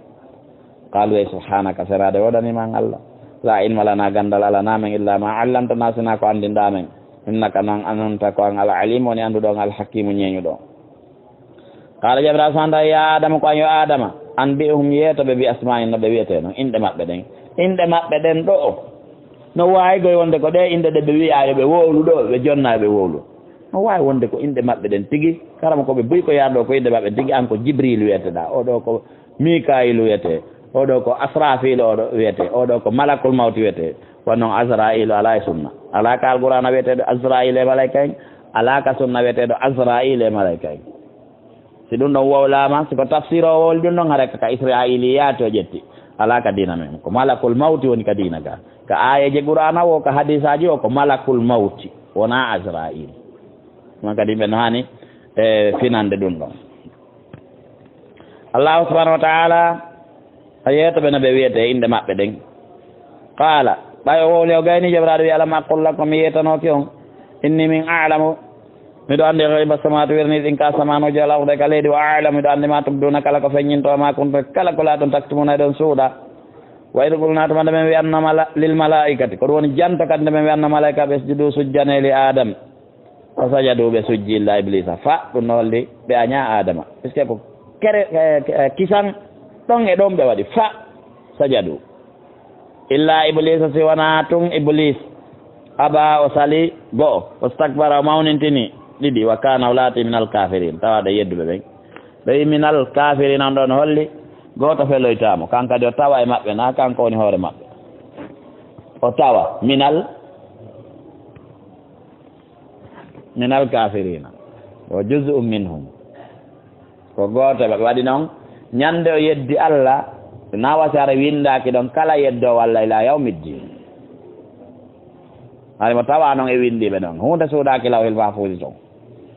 qalu e subhanaka serade woɗaniman Allah la ilma lana gandal ala namen illa ma allamtana sina ko andinɗamen innaka noon anonta ko an ala alim woni anduɗon alhakimu ñeñuɗo qala jabra sanda ya adama ko an yo adama an bi hum yeetoɓe bi asma'in no ɓe wiyete noon inɗe maɓɓe ɗen inɗe maɓɓe ɗen ɗo no wawi goye wonde ko ɗe inɗe ɗe ɓe wiya yoɓe wowlu ɗo ɓe jonna ɓe wowlu no wawi wonde ko inɗe maɓɓe ɗen tigui karama koɓe buy ko yarɗo ko inɗe maɓɓe tigui an ko jibril wiyeteɗa oɗo ko mikail wiyete oɗo ko asrafil oɗo wiyete oɗo ko malakul mawti wiyete wonnoon azrail ala e sunna ala ka alqur'ana wiyeteɗo azrail e malayka en ala ka sunna wiyeteɗo azrail e malayka en si ɗum ɗon wowlama siko tafsir o wowli ɗum ɗon hareka ka israiliyat o ƴetti ala ka dina men ko malakul mawti woni ka dina ga ka ayeje qur'ana o ko hadis aji o ko malakul mawti wona azrail ɗum kadi ɓe no hani e finande ɗum ɗon allahu subhanahu wa taala a yeetoɓe no ɓe wiyete inde maɓɓe ɗen qala ɓay o wowli o gayni jabraɗo wi alam aqul lakum mi yetanoki on inni min alamu miɗo anndi ghayba samawati werni ɗin ka samanoji al arde ka leydi wa alamu miɗo anndi ma tubduna kala ko feññinto ma kunto kala ko laaton taktumuna e ɗon suuɗa wa id qulna tuma nde men wiyannoma lil malaikati ko ɗum woni janto kadi nde men wiyanno malaika ɓe sujudu sujjane li adam o sajadu ɓe sujji illa iblisa fa ɗum no holli ɓe aña adama puisque ko kere kisan ɗon e ɗon ɓe waɗi fa sajadu illa iblisa si wona tun iblis aba o sali go'o o stakbara o mawnintini ɗiɗi wa kana o laati minal kafirin tawaɗe yedduɓe ɓen ɓe wi minal kafirin on ɗon holli goto feloytamo kan kadi o tawa e maɓɓe na kanko woni hoore maɓɓe o tawa minal kafirina o juz'um minhum ko goto ɓe waɗi noon ñande o yeddi Allah na wasare windaki ɗon kala yeddo walla ila yawmiddin ari mo tawa noon e windiɓe noon hunde suuɗaki lawhil mahfusi toon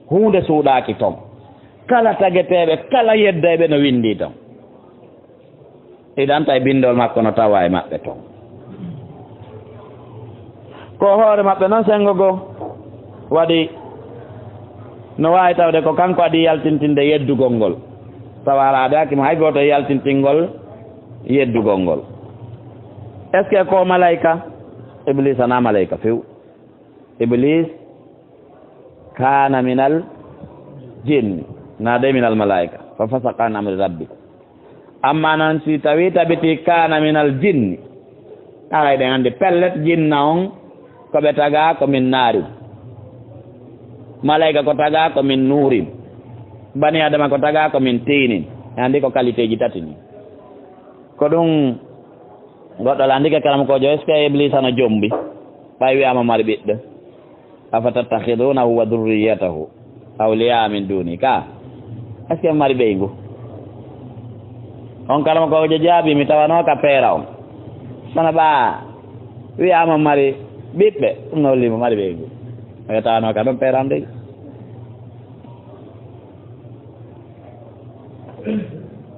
hunde suuɗaki toon kala tagueteɓe kala yeddeɓe no windi toon idan tay bindol makko no tawa e maɓɓe toon ko hoore maɓɓe noon sengo go waɗi no wawi tawde ko kanko adi yaltintinde yeddugol ngol tawa alaade hakkimo hay goto e yaltintingol yeddugol ngol est ce que ko malayka iblis ana malayka few iblis kana minal jinni nade minal malaika fa fasaqa an amri rabbi amma noon si tawi tabiti kana minal jinni aray ɗen andi pellet jinna on koɓe taga komin naari malayka ko taga komin nuurin bani adama ko taga komin tinin e andi ko qualité ji tati ni ko ɗum goɗɗo la andike karamokojo est ce que iblis ana jombi ɓay wiyama mari ɓiɗɗo afatattakhidunahu wa dhurriyatahu awliya min duni ka est ce que mari ɓeygu on karamokojo jaabi mi tawano ka peera on mana ɓa wiyama mari ɓiɓɓe ɗum no hollimo mari ɓeygu e tawano ka ɗon peeran de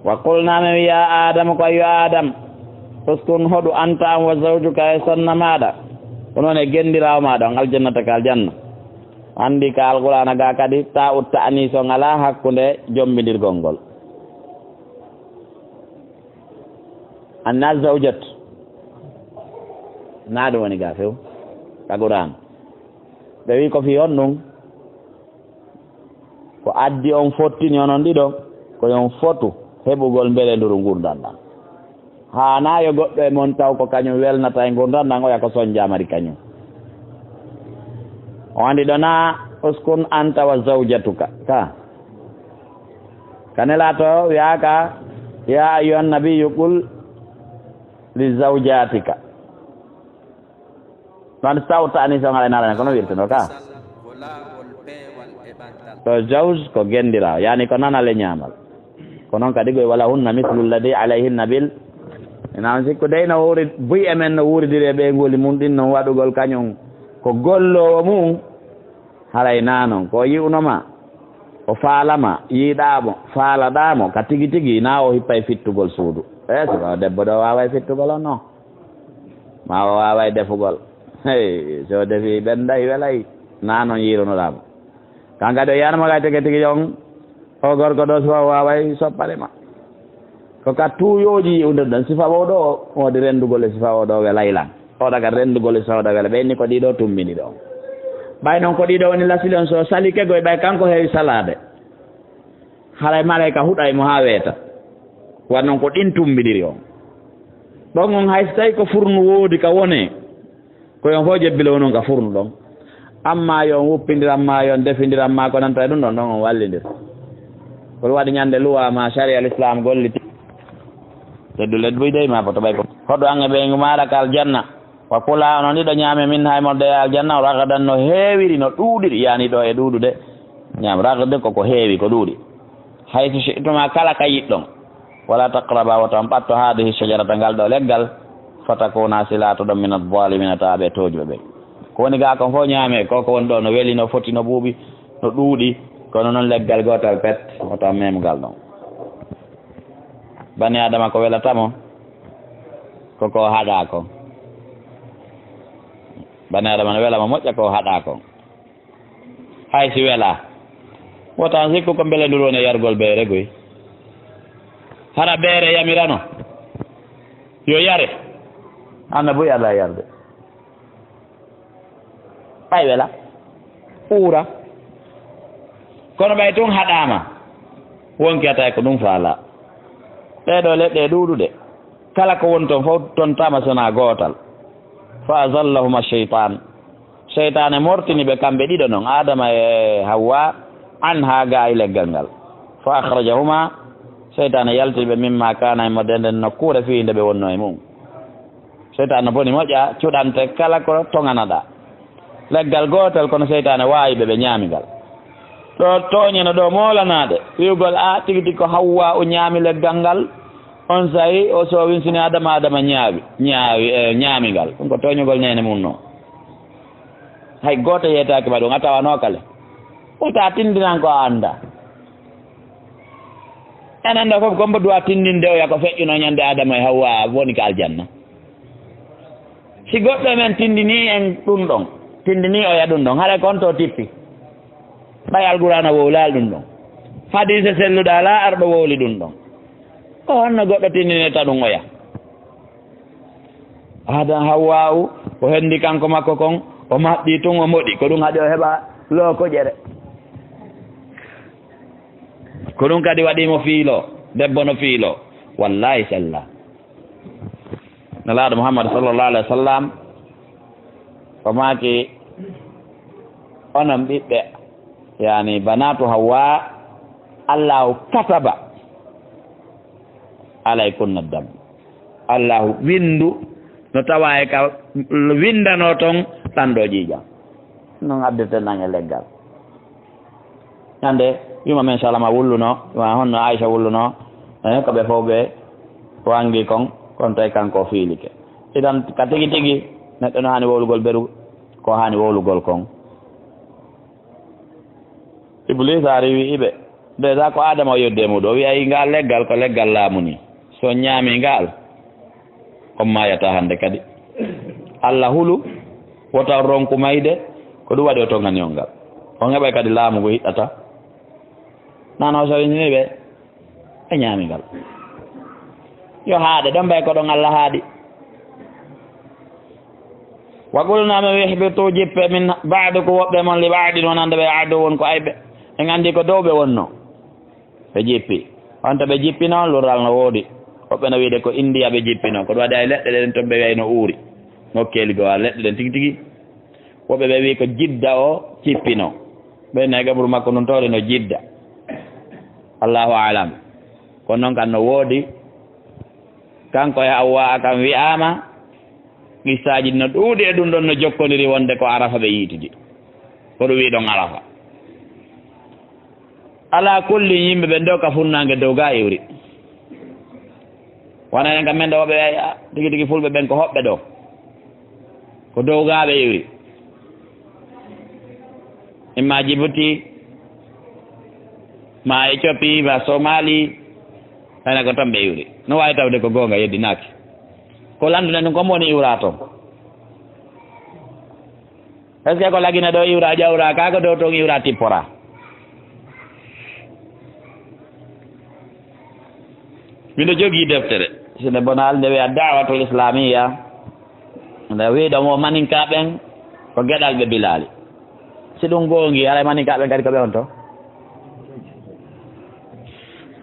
wa qulna min ya adama ko yo adam uskun hoɗu anta an wa zawjuka e sonna maɗa ko noon e gendirawo maɗa on aljannata ka aljanna andi ka alqur'ana ga kadi ta utta anis on ala hakkude jombidirgol ngol anna zawjat na ɗum woni ga few ka qur'an ɓe wi ko fi on ɗum ko addi on fottini onon ɗiɗo ko yon fotu heɓugol beele nduru gurdan ɗan hana yo goɗɗo e mon taw ko kañum welnata e gurdan ɗan oya ko soñjamari kañum o andi ɗo na uskun anta wa zawjatuka ka kanela to wiaka ya ayyuhan nabiyyu qul li zawjatika man sawta ani so ngala nala kono wirtuno ka to zawj ko gendira yani ko nana le nyamal kono kadi go wala hunna mithlu alladhi alayhi nabil ina sikko deyna wori buy emen no wuridire be ngoli mun din no wadugol kañum ko gollo mum halay nanon ko yiwnoma o faalama yiiɗamo faalaɗamo ka tigi tigi na o hippay fittugol suudu so debbo ɗo waway fittugol on non ma o waway defugol hey so defi ɓenday welay nanon yirunoɗamo kanka ɗo yanmaga tigi tigi jon o gorko ɗo so waway soppalema ko ka tuuyoji yiwde ɗon sifa o ɗo wodi rendugol e sifa o ɗo welaylan oɗaga rendugol e sifa o ɗo wela ɓenni ko ɗiɗo tumbini ɗo ɓay noon ko ɗiɗo woni lasilon so sali kegoy ɓay kanko heewi salade haray malaika huɗaymo ha weeta wan noon ko ɗin tumbiɗiri on ɗon on hay so tawi ko furnu woodi ka wone koyon fof jebbile wonon ka furnu ɗon amma yon wuppidiranma yon defidiranma ko nanta e ɗum ɗon ɗon on wallidir kono waɗi ñande luwa ma sharia l'islam golliti teddu leddu boy dey ma poto ɓay ko hoɗo ange ɓeygu maɗa ka aljanna wa kula ono ɗiɗo ñaame min hay modde aljanna ragadan no heewiri no ɗuuɗiri yani ɗo e ɗuuɗude ñaam ragade koko heewi ko ɗuuɗi hayso sittuma kala ka yiɗɗon wala taqraba woto on ɓatto hadihi shajarata ngal ɗo leggal fatakuna silato ɗon min adzalimina taɓe tojuɓe ɓe ko woni ga kon fof ñaame koko woni ɗo no weeli no foti no ɓuuɓi no ɗuuɗi kono noon leggal gotal pet woto on memgal ɗon bani adama ko welatamo koko haɗa ko bani adama no welama moƴƴa ko haɗa ko hay si wela wotan sikku ko belendur woni yargol beere goy haɗa beere yamirano yo yare anna boyi ala yarde ɓay wela ɓuura kono ɓay tun haɗama wonki atay ko ɗum faala ɗeɗo leɗɗe ɗuuɗuɗe kala ko woni toon fof toon tama sona gootal fa azallahuma cheytan cheytane mortini ɓe kamɓe ɗiɗo noon adama e hawwa an ha ga e leggal ngal fa akhrajahuma cheytane yaltiɓe mimma kana e mo denden nokkure fiinde ɓe wonno e mum cheytane boni moƴƴa cuɗante kala ko toŋanaɗa leggal gotal kono cheytane wawiɓe ɓe ñaamigal ɗo toñeno ɗo molanaɗe wiwgol a tigi tigi ko hawwa o ñaami leggal ngal on sayi o so winsini adama ñaamigal ɗum ko toñugol nene mum noon hay goto yeytaki ma ɗum a tawano kale wota tindinan ko a anda enen ɗo fof gombo duwa tindinde o yako feƴƴuno ñande adama e hawwa woni ko aljanna si goɗɗo men tindini en ɗum ɗon tindini o ya ɗum ɗon haɗa kon to tippi ɓay alqurana wowlal ɗum ɗon hadise selluɗa la arɗo wowli ɗum ɗon o honno goɗɗo tindineta ɗum oya adam hawwa o hendi kanko makko kon o maɓɓi tun o moɗi ko ɗum haɗi o heɓa looko ƴere ko ɗum kadi waɗimo fiilo debbo no fiilo wallahi sella nelaɗo Muhammad sallllahu alayhi wa sallam o maaki onon ɓiɓɓe yani banatu hawwa allahu kataba alay kunna dam allahu windu no tawa e ka windano toon ɗanɗo ƴiiƴam noon addete nange leggal ñande yuma men salama wulluno ma honno Aicha wulluno ko ɓe fof ɓe wangi kon tawi kanko fiilike idan ka tigi tigi neɗɗo no hani wowlugol beru ko hani wowlugol kon Iblis ari wi iɓe déjà ko adama o yodde muɗo o wiyayi ngal leggal ko leggal laamu ni so ñaami ngal on mayata hande kadi Allah hulu wota ronku mayde ko ɗum waɗi o tongani on ngal on heɓay kadi laamu ngo hiɗɗata nano so winini ɓe e ñaami ngal yo haaɗe ɗon mbay ko ɗon Allah haaɗi wa qulnama ihbitu jippe min baadu ko woɓɓe mon li baadin wonande ɓe adu won ko ayɓe en andi ko dow ɓe wonno ɓe jippi wonto ɓe jippi noon lural no woodi woɓɓe no wiide ko India ɓe jippi noon koɗo waɗi ay leɗɗe ɗen toon ɓe wiya no uuri nokkeli go a leɗɗe ɗen tigi tigi woɓɓe ɓe wi ko Jidda o jippino ɓenne gaɓuru makko noon tawde no Jidda allahu alam ko noon kan no woodi kanko e Hawwa kam wi'ama qissaji no ɗuuɗi e ɗum ɗon no jokkodiri wonde ko Arafa ɓe yiitidi ko ɗum wi ɗon Arafa ala kulli yimɓe ɓe ndoka funnange dow ga iwri wona en kam men ɗo woɓe tigi tigi fulɓe ɓen ko hoɓɓe ɗo ko dow ga ɓe iwri imma Djibouti ma Éthiopie ma Somalie ene ko tan ɓe iwri no wawi tawde ko goonga yeddinaki ko landuɗen ɗum comme woni iwra toon est ce que ko lagine ɗo iwra ƴawra kaga dow toon iwra tippora miɗo jogii deftere sine bonal nde wiya dawatul islamia nde wiiɗomo maninkaɓen ko geɗal ɓe Bilali si ɗum goongi alay maninkaɓen kadi ko ɓe on to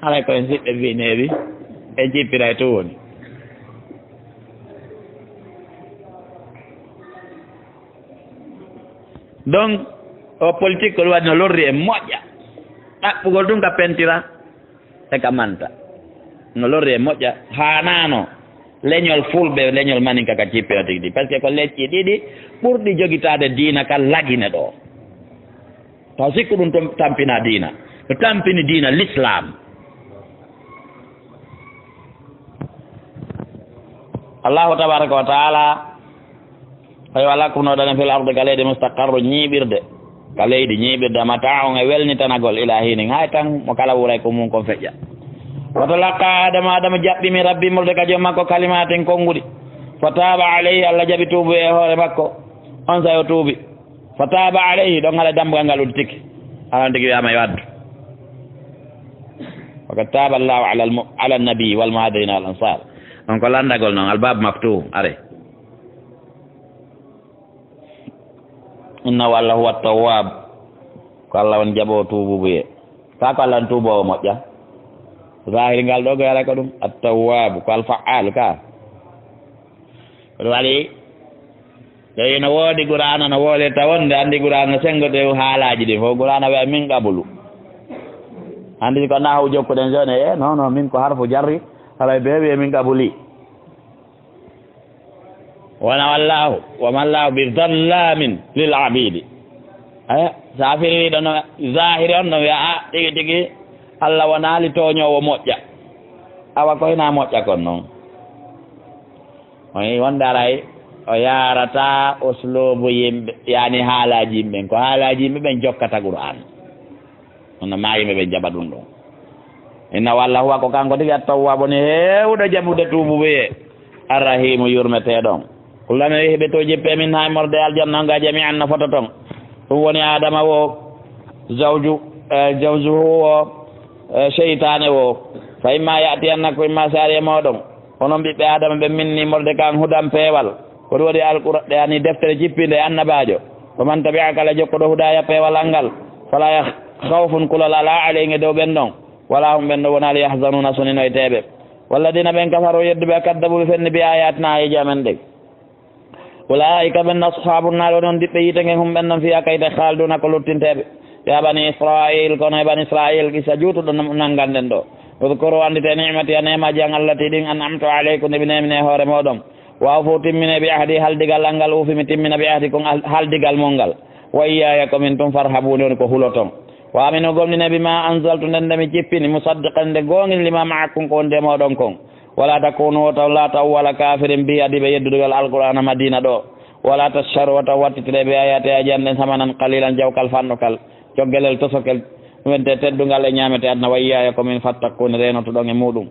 alay koyen siɓɓe mbineeɓi e jippira e to woni donc o politique ko ɗum waɗi no lorri e moƴƴa ɗaɓɓugol ɗum ka pentira e ka manta no lorri e moƴƴa hanano leñol fulɓe leñol maninka ka cippira tigi ɗi par ce que ko lecci ɗiɗi ɓurɗi jogitade diina ka lagine ɗo taw sikku ɗum to tampina diina to tampini diina l'islam allahu tabaraka wa taala ay wala ko noɗane fil arde ka leydi mustaqarru ñiiɓirde ka leydi ñiiɓirde mataun e welnitanagol ilahinin hay tan mo kala wuuray ko mum kon feƴƴa watalaqa adama jaɓɓimi rabbi mulde ka joom makko kalimaten konnguɗi fa taba alayhi allah jaɓi tuubu e hoore makko on sayo tuubi fa taba alayhi ɗon haala dambugal ngal uɗi tikki alan tigi wiyama yo addu wakad taba allahu ala nabii wal muhadirina wal ansar on ko landagol noon albab maftuh are innahu allah huwa tawwab ko allah won jaɓo tuububuye ka ko allah n tuubowo moƴƴa zahiri ngal ɗo goyala ko ɗum attawwab ko alfa'al ka ɗum waɗi tawi no woodi Qur'ana no woole tawonde anndi Qur'ana sengote haalaji ɗi fof Qur'ana wiya min qabulu anndi ko nahaw jokkuɗen joni e non non min ko harfu jarri alay be wiye min qabuli wona wallahu wamallahu bi dhallamin lil abidi aya sa afiri ɗo no zahiri on no wiya a tigi tigi Allah wonaali tooñowo moƴƴa awa koyna moƴƴa kon noon oyi wonde aray o yarata uslubu yimɓe yani haalaji yimɓe ko haalaji yimɓe ɓen jokkata Qur'an ono ma yimɓe ɓen jaɓa ɗum ɗon inna walla huwa ko kanko tigi attawwabo ni heewɗo jaɓude tuubuɓeye arrahimu yurmeteɗon kullame wi heɓe to jippe min hay morde aljanna nga jami'an no foto ton ɗum woni adama wo zawjuhu o cheytane o fa imma yatiyannakum imma saari e moɗon onon ɓiɓɓe adama ɓe minni morde kan hudan peewal ko ɗum waɗi alqur'an yani deftere jippinde annabajo ko man tabi'a kala jokkoɗo hudaya peewal angal fala khawfun kulal ala alayhi dow ɓen ɗon wala hum ɓen ɗo wonali yahzanuna soninoyteɓe walladina ɓen kafaru yedduɓe a kaddabuɓe fenni bi ayatina ayeji amen ɗe ulaika ɓen ashabu nar onon diɓɓe yiite ngen hum ɓen ɗon fiya kayte khalduna ko luttinteɓe ya bani israil kono e bani israil kisa juutuɗo nanganɗen ɗo udkuru andite nimati a nemaji an allati ɗin an'amtu aleykum nde mi nemine hoore moɗon waw fo timmine bi ahdi haldigal angal ufimi timmina bi ahdi kon haldigal mol ngal wa iyaya komin tum farhabuni woni ko hulo ton wa aminu gomnine bima anzaltu nden nde mi jippini musaddiqan nde gongin lima maakum ko wonde moɗon kon wala takunu taw la taw wala kafirin mbi adiɓe yeddudugal alqur'ana madina ɗo wala tasharu taw wattitire ɓe ayate aji anden samanan qalilan jawkal fanɗokal coggelel tosokel wente teddungal e ñamete adna wa iyaya komin fattakuni renoto ɗon e muɗum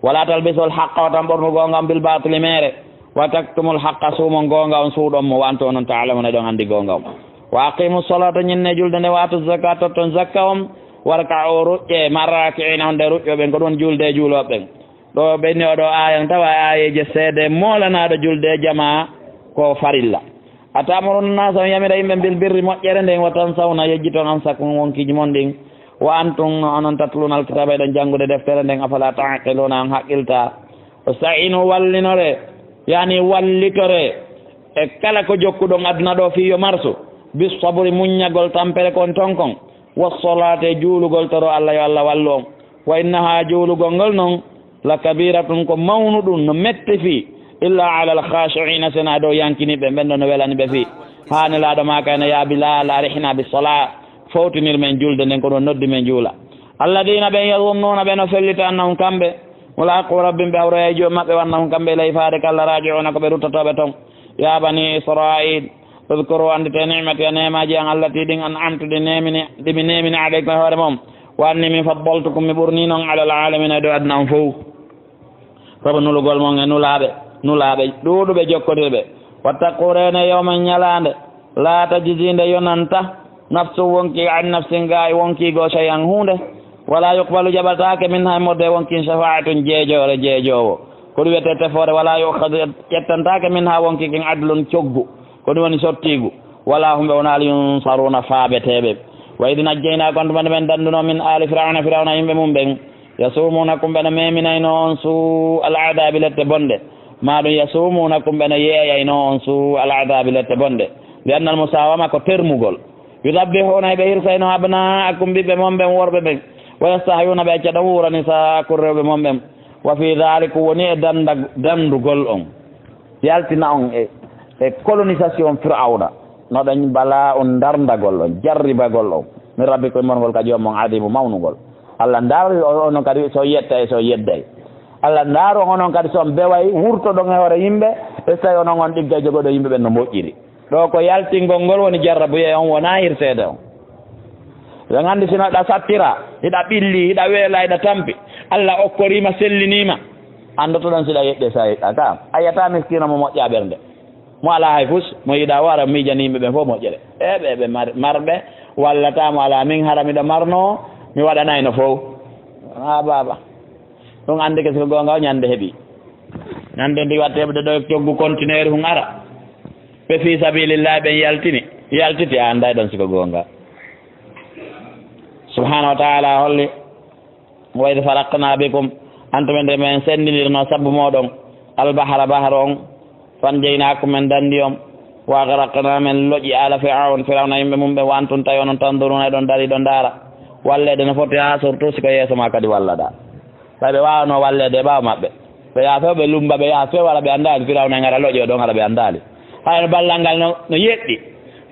wala talbisol haqqa o tan ɓornu gonga on bil batili mere wa taktumul haqqa suumo gonga on suuɗonmo wa antum onon ta'lamuna ɗon andi gonga on wa aqimu solata ñinne julde nde watu zakat totton zakka on warka'u ruƴƴe marraki'ina on nde ruƴƴoɓen ko ɗon julde juuloɓen ɗo ɓenni oɗo ayan tawa ayeje seede molanaɗo julde jama ko farilla atamuruna nasa on yamira yimɓe bil birri moƴƴere nden wa tansawna yejjiton an sakon wonkiji mon ɗin wa antum onon tatluna alkitaba eɗen janngude deftere nden afala taqiluna on haqqilta o sa'inu wallinore yani wallitore e kala ko jokkuɗon aduna ɗo fiyo marsu bis sabri muññagol tampere kon ton kon wassolate juulugol toro Allah yo Allah wallu on wa innaha juulugol ngol noon la kabiratun ko mawnu ɗum no mette fii illa ala al khashiina sena dow yankiniɓe ɓen ɗo no welaniɓe fii haane laaɗo ma kayne ya bilal arihna bisola fawtinir men julde nden ko ɗon noddi men juula alladina ɓen yadunnuna ɓe no fellita annahum kamɓe mulaqu rabbim ɓe hawroya joom maɓɓe wannahum kamɓe ilay faade kalla rajiuna ko ɓe ruttatoɓe toon ya bani israil udkuru andite nimati a nemaji an allati ɗin an amtude ɗimi nemini aleykum e hoore moom wa anni min faddaltukum mi ɓurni noon alal alamina e dow aduna on fof sabu nulugol mon e nulaaɓe ɗuuɗuɓe jokkodirɓe wattaqu rene yawman ñalande la tajisinde yonanta nafsu wonki an nafsin ga e wonkigo cheyan hunde wala yuqbalu jaɓatake min hay modde wonkin shafaatun jeejowo ko ɗum wiyete tefore wala yukhadu ƴettantake min ha wonki ken adlun coggu ko ɗum woni sottigu wala humɓe wonali yunsaruna faaɓeteɓe wa idi najjeyna kon tumande men danduno min ali firawna yimɓe mum ɓen yasumunakum ɓene meminayno on su al adabi lette bonde maɗum yasumunakum ɓene yeeyayno on su al adabi lette bonde li anna al musawama ko termugol yudabbihuna ɓe hirsayno abnaakum ɓiɓɓe mon ɓen worɓe ɓen wa yastahyuna ɓe acca ɗon wura nisakum rewɓe mon ɓen wa fi daliku woni e dandugol on yaltina on e colonisation firawna noɗen bala on darndagol on jarribagol on min rabbi koye mon ngol ka joom mon adimu mawnugol allah ndaari onon kadi so yetta e so yedday allah ndaaro onon kadi son beway wurto ɗon e hoore yimɓe e so tawi onon on ɗigga jogoɗo yimɓe ɓen no moƴƴiri ɗo ko yaltingol ngol woni jarrabuye on wona hirseede on yo nganndi sino ɗa sattira hiɗa ɓilli hiɗa weela hiɗa tampi allah okkorima sellinima anndotoɗon siɗa yeɗɗe sa yiɗɗa ka a yiyata miskino mo moƴƴa ɓernde mo ala hay fus mo yiɗa wara miijani yimɓe ɓen fof moƴƴere ɓe marɓe wallata mo ala min hara miɗo marno mi waɗanayno fof ha baba ɗum anndi ke siko gonga o ñande heeɓi ñande ndi watte heɓde ɗo coggu continuer hum ara ɓe fi sabilillahi ɓen yaltiti a annday ɗon siko gonga subhanahu wa taala holli wa id farakna bikum antumen nde men sendinirno sabbu moɗon albahara bahar on fan jeynakum men dandi on wa garakna men loƴƴi ala firawna yimɓe mum ɓe wa antum tawi onon tanduruna ɗon dari ɗon daara wallede no foti ha surtout siko yeeso ma kadi wallaɗa tawi ɓe wawano wallede ɓaawa maɓɓe ɓe yaha few ɓe lumba ɓe yaha few wala ɓe andali firawna e gara loƴƴi o ɗon haɗa ɓe andali hayno ballal ngal no yeɗɗi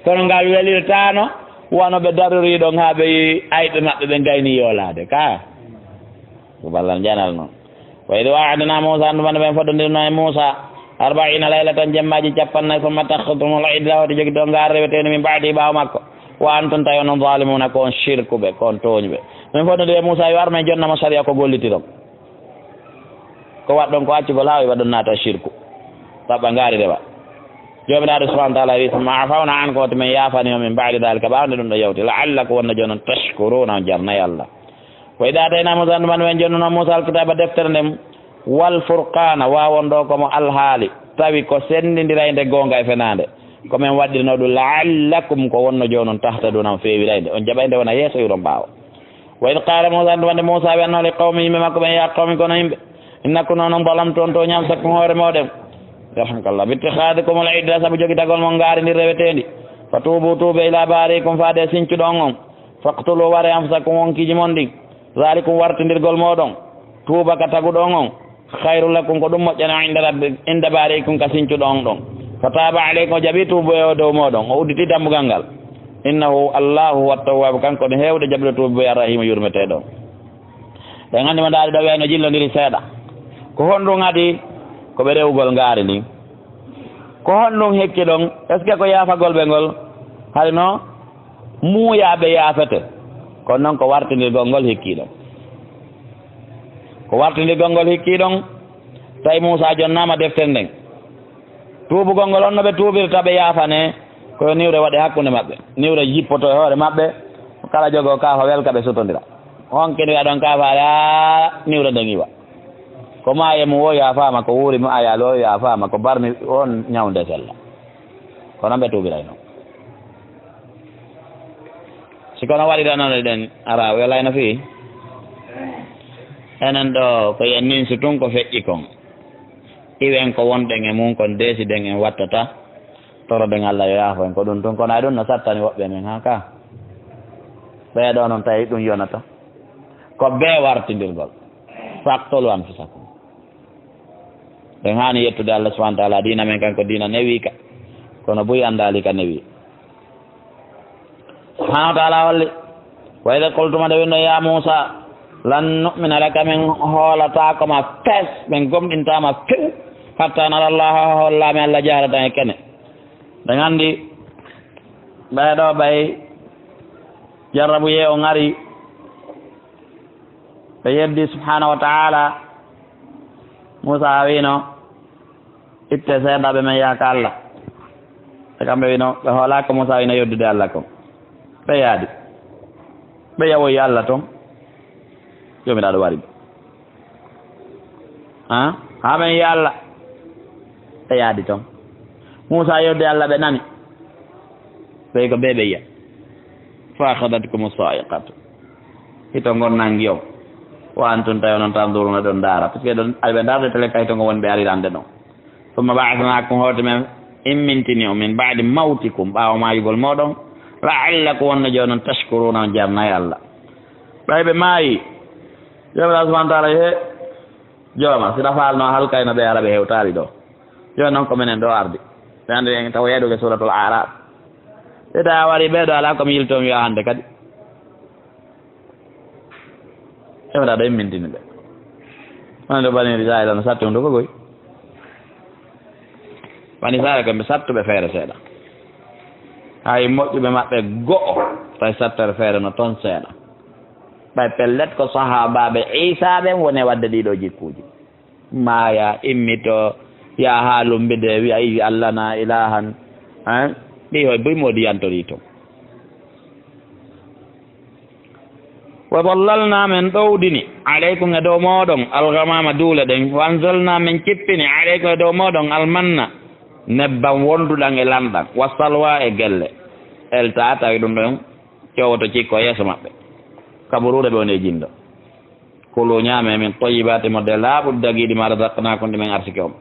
kono ngal welirtano wano ɓe darori ɗon ha ɓe ayɓe maɓɓe ɓe gayni yoolade ka ko ballal janal noon wa id waadna moussa andumane ɓen foddodirno e moussa 40 laylatan jemmaji 50 so mattakhtumul idla woti jogi ɗo ngar reweteno min mbaadi ɓaawa makko wa antum tawi onon zalimuna ko on shirku ɓe ko on tooñɓe min foddodir e moussa yo armen jonnamo saria ko gollitiron ko waɗɗon ko accugol ha wi waɗon naata shirku saɓɓa ngaari rewa jomiraɗo subahana taala wi ma afawna an ko to min yaafani o min mbaɗi dalika ɓawde ɗum ɗo yewti laalla ko wonna joni on tashkuruna on jarnayi allah ko ida atayna moussa nduman men jonnuno moussa alkitaba deftere ndem wal furqana wawon ɗo komo alhaali tawi ko sendindirayde gonga e fenade komin waɗɗirno ɗum laallakum ko wonno joni on tahtaduna on feewirayde on jaɓayde wona yeeso yuron mbawa wa id qala moussa ndumande moussa wiyanno li qawmi yimɓe makko ɓen ya qawmi kono yimɓe innakum noon on balamtu on to ñam sakkum hoore moɗen yarhamkallah bittihadikum al idda sabu jogitagol mon ngarindir rewetendi fa tuubu tuube ila barikum faade sincuɗon on faqtulu ware anfusakum wonkiji mon ɗin zalikum wartindirgol moɗon tuuba ka taguɗon on khayru lakum ko ɗum moƴƴana inda rabbi inda barikum ka sincuɗon ɗon fa taba aleykum o jaaɓi tuubu e o dow moɗon o udditi dambugal ngal innahu allahu wattawwabu kanko ne hewde jaɓde tuubu e arrahima yurmeteɗon ɗe gandima daɗi ɗo wiyano jillodiri seeɗa ko honɗum adi ko ɓe rewgol ngaari ndin ko honɗum hekki ɗon est ce que ko yaafagol ɓe ngol hay no muuyaɓe yaafete kono noon ko wartinirgol ngol hekki ɗon ko wartinirgol ngol hekki ɗon tawi moussa jonnama deftere nden tuubugol ngol on no ɓe tuubirta ɓe yaafane koyo niwre waɗe hakkude maɓɓe niwre jippoto e hoore maɓɓe kala jogo kaafa welka ɓe sutodira honkidira ɗon kaafaade a niwre nden iwa ko maaye mo wo yaafama ko wuuri mo ayaali o yaafama ko barmi on ñawnde sella kono ɓe tuubiray noon si kono waɗiranone ɗen ara welayno fii enen ɗo ko yen nin si tun ko feƴƴi kon iwen ko wonɗen e mum kon déciden en wattata toroɗen allah yo yaafo en ko ɗum tun kono ay ɗum no sattani woɓɓe men ha ka ɓeeɗo noon tawi ɗum yonata ko bee wartindirgol faqtulu anfusakum en haani yettude Allah subhanahu wa taala diina men kanko diina newi ka kono buy andaali ka newi subhanahu wa taala walli wa ida qultuma de winno ya Musa lan nu'mina laka min hoolatako fes min gomɗintama few hatta nara allaha hollami Allah jaharatan e kene ɗen anndi ɓeeɗo ɓay jarrabu ye o ngari ɓe yeddi subhanahu wa taala Musa wino itte seeɗaɓe men yaaka Allah e kamɓe wino ɓe hoolaka Musa wino yoddude Allah kon ɓe yaadi ɓe yawoyi Allah toon jomiraɗo wari ha men yo Allah ɓe yaadi toon Musa yodde Allah ɓe nani ɓey ko ɓe ɓe yiya fa ahadatkum sa'iqatu hito gon nangi o wa antum tawi noon tanduruna ɗon daara par ce que ɗon aɓe darde tele kay to ngo wonɓe arirande ɗon summa ba'athnakum hoto men immintini o min ba'di mawtikum ɓaawo maayugol moɗon la'allakum wonno joni noon tashkuruna on jarnayi Allah ɓay ɓe maayi jomiraɗo subahana taala he jooma sina faalno halkayno ɓe ara ɓe hewtaari ɗo joni noon ko minen ɗo ardi ɓe andi en taw yeeɗuge suratul araf ɓeɗa a wari ɓeeɗo ala komi yiltomi wiya hannde kadi jomiraɗo immintini ɓe wonde bani israila no satti hunde kogoy bani israila ko ɓe sattuɓe feere seeɗa hay moƴƴuɓe maɓɓe go'o tawi sattere feere no toon seeɗa ɓay pellet ko sahabaɓe isa ɓen woni wadde ɗiɗo jikkuji maya immito ya haalumbide wiya i Allah na ilahan ɗi hoy boy modi yantori to wa dallalna men ɗowdini aleykum e dow moɗon algamama duule ɗen wanzalna men cippini aleykum e dow moɗon almanna nebban wonduɗan e lanɗan wasalwa e gelle elta tawi ɗum ɗon cowoto cikko yeeso maɓɓe kaɓuruɗe ɓe woni e jindo kulu ñaame min toyibati mo de laaɓude dagiɗi ma razaqnakum ɗi men arsike om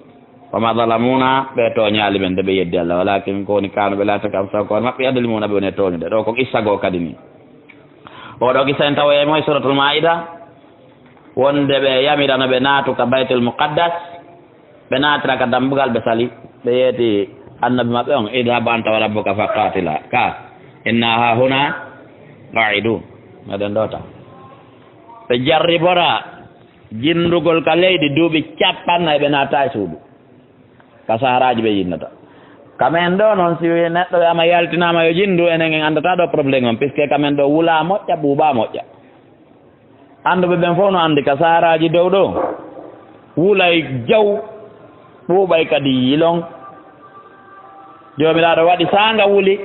wama zalamuna ɓe toñaali men de ɓe yeddi Allah walakin ko woni kanuɓe laataka am saw ko maɓɓe yadalimuna ɓe woni e toñude ɗo ko qissago kadi ni oɗo qissa en tawoyemo e suratul maida wonde ɓe yamirano ɓe naatu ka baytul muqaddas ɓe naatira ka dambugal ɓe sali ɓe yeeti annabi maɓɓe on idhab anta wa rabbuka fa qatila ka inna ha huna qaidun meɗen ɗo ta ɓe jarribora jindugol ka leydi duuɓi capannayyi ɓe naata e suudu ka saharaji ɓe yinnata kamen ɗo noon si neɗɗo wiyama yaltinama yo jinndu enen en andata ɗo probléme on puisque kamen ɗo wula moƴƴa ɓuuɓa moƴƴa anduɓe ɓen fof no andi ka saharaji dow ɗo wulay jaw ɓuuɓay kadi yilon jomiraɗo waɗi sanga wuli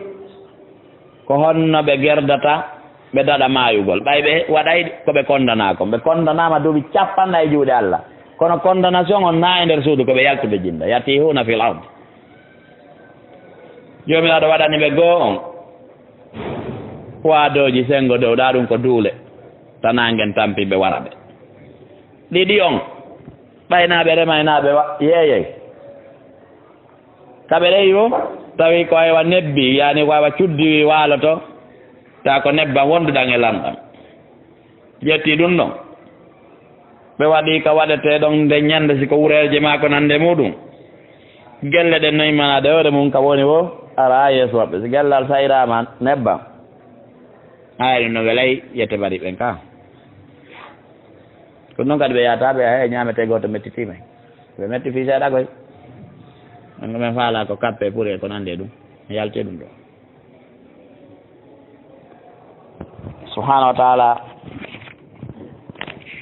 ko honno ɓe gerdata ɓe daɗa maayugol ɓay ɓe waɗay koɓe condana ko ɓe condanama duuɓi capanɗa e juuɗe Allah kono condamnation on na e nder suudu koɓe yaltuɓe jinda yatihuna fil ard jomiraɗo waɗani ɓe goo on waadoji sengo dow ɗa ɗum ko duule tanangen tampiɓe wara ɓe ɗiɗi on ɓaynaɓe remaynaɓe yeeyey kaɓe reyi o tawi ko aywa nebbi yani ko aywa cuddiwi waaloto ta ko nebban wonduɗan e lanɗam ƴetti ɗum ɗon ɓe waɗi ka waɗete ɗon nde ñande siko wureje ma ko nande muɗum gelle ɗen noyi manade ore mum ka woni wo ara yeeso maɓɓe si gellal sayrama nebban aya ɗum no welay yette mbaɗi ɓen ka ɗum noon kadi ɓe yataɓe he ñamete goto mettitima ɓe metti fi seeɗa koy ɗon ko men faala ko kappe pour e ko nande ɗum yalte ɗum ɗo subhanahu wa taala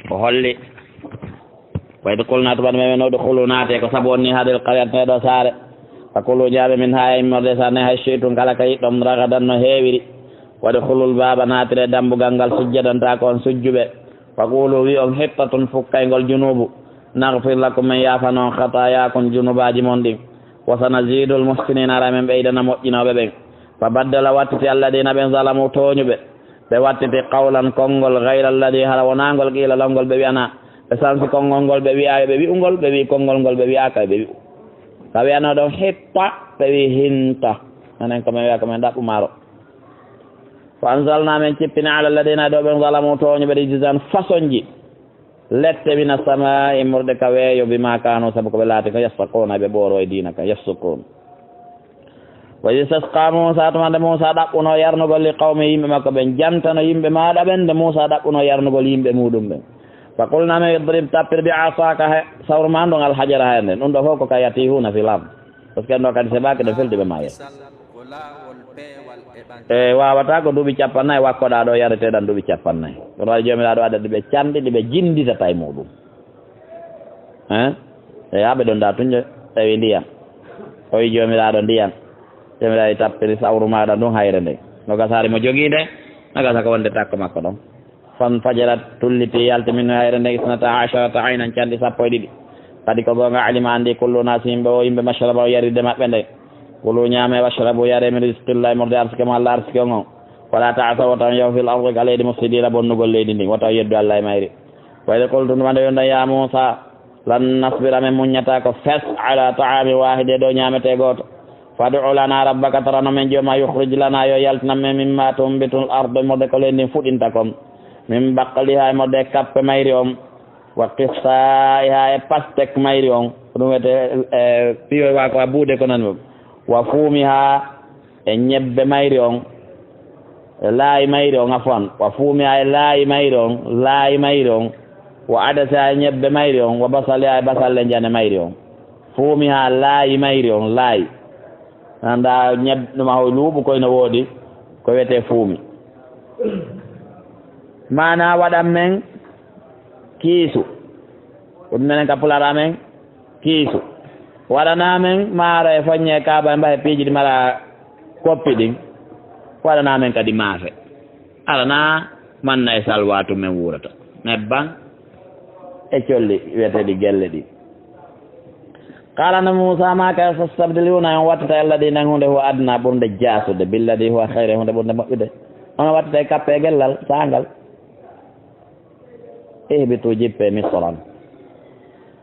ko holli wayde kulna tubaɗo memen oɗo kulu naate ko sabu wonni haadel qaryat neɗo saare fa kulu jaaɓe min ha immorde sanne hay cheytum kala ka yiɗɗon ragadan no heewiri waɗi kulul baaba naatire dambugal ngal sujjadanta ko on sujjuɓe fa kulu wi on hettatun fukkaygol junubu nagfir lakum men yaafa noon khatayakum junubaji mon ɗin wa sanazidul muhsinina ara men ɓeydana moƴƴinoɓe ɓen fa baddala wattiti alladina ɓen zalamu tooñuɓe ɓe wattiti qawlan konngol gayra alladi hara wonangol qiila longol ɓe wiyana ɓe sansi konngol ngol ɓe wiya ɓe wi'ugol ɓe wi konngol ngol ɓe wiyaka ɓe wi'u ka wiyano ɗon heppa ɓe wi hinta anen komin wiya komin ɗaɓɓu maaro fa anzalna men cippini ala alladina ɗo ɓen zalamu toño ɓeɗe jisan façon ji lette mina sama immorde ka weeyo bima kanu saabu koɓe laati ko yastakuna ɓe ɓooro e dina ka yastakun wa istasqa Musa tumande Musa ɗaɓɓuno yarnugol li qawmi yimɓe makko ɓen jantano yimɓe maɗa ɓen nde Musa ɗaɓɓuno yarnugol yimɓe muɗum ɓen fa qulname idrib tappir bi asaka sawru ma ɗon alhajara hande ɗum ɗo fof ko ka yatihuna filam par ce que ɗo kadi seɓake ɗo felde ɓe maye e wawata ko duuɓi capannayyi wakkoɗa ɗo yareteɗan duuɓi capannayyi kono waɗi jomiraɗo waɗa ɗiɓe canɗi ɗiɓe jinditata e muɗum e haɓe ɗon da tuñde tawi ndiyam o wi jomiraɗo ndiyam jomiraɗo tappiri sawru maɗa ɗum hayre nde no gasari mo jogui nde no gasa ko wonde takko makko ɗon fan fajarat tulliti yalti min hayre nde isnata asharata aynan canɗi sappo e ɗiɗi kadi ko gonga alima andi kullu nasi yimɓe o yimɓe mashraba o yarirde maɓɓe nde kulu ñaame washrabu yare min rizqillahi morde arsike mo Allah arsike on wala ta'asaw wataw yaw fil ardi ka leydi mufsidina bonnugol leydi ndi wataw yeddu Allah e mayri wayde koltun wande yonda ya Musa lan nasbira men muññata ko fes ala ta'ami wahide ɗo ñaamete goto fad'u lana rabbaka tarano men jooma yukhrij lana yo yaltinan men mimma tumbitul arde morde ko leydi ndi fuɗinta kon min baqliha e morde kappe mayri on wa qissaiha e pastek mayri on ɗum wiyete piyo wa ko a buude ko nani mom wa fuumiha e ñebbe mayri on e laayi mayri on afwan wa fuumiha e laayi mayri on wa adasa e ñebbe mayri on wa basaliha e basalle jane mayri on fuumiha laayi mayri on laayi anda ñebɗuma ho luuɓu koyno woodi ko wiyete fuumi mana waɗan men kiisu ɗum menen ka pulara men kiisu waɗanamen maaro e foññe kaaba e mbahe piiji ɗi mala koppi ɗin waɗanamen kadi maafe alana manna e salwatu men wurata nebban e colli wiyeteɗi gelle ɗi qalana Musa ma ka tastabdiluna en wattata alladina hunde ho adna ɓurde jasude billadi ho hayre hunde ɓurde moƴƴude ono wattata e kappe e gellal sangal ihbitu jippe misran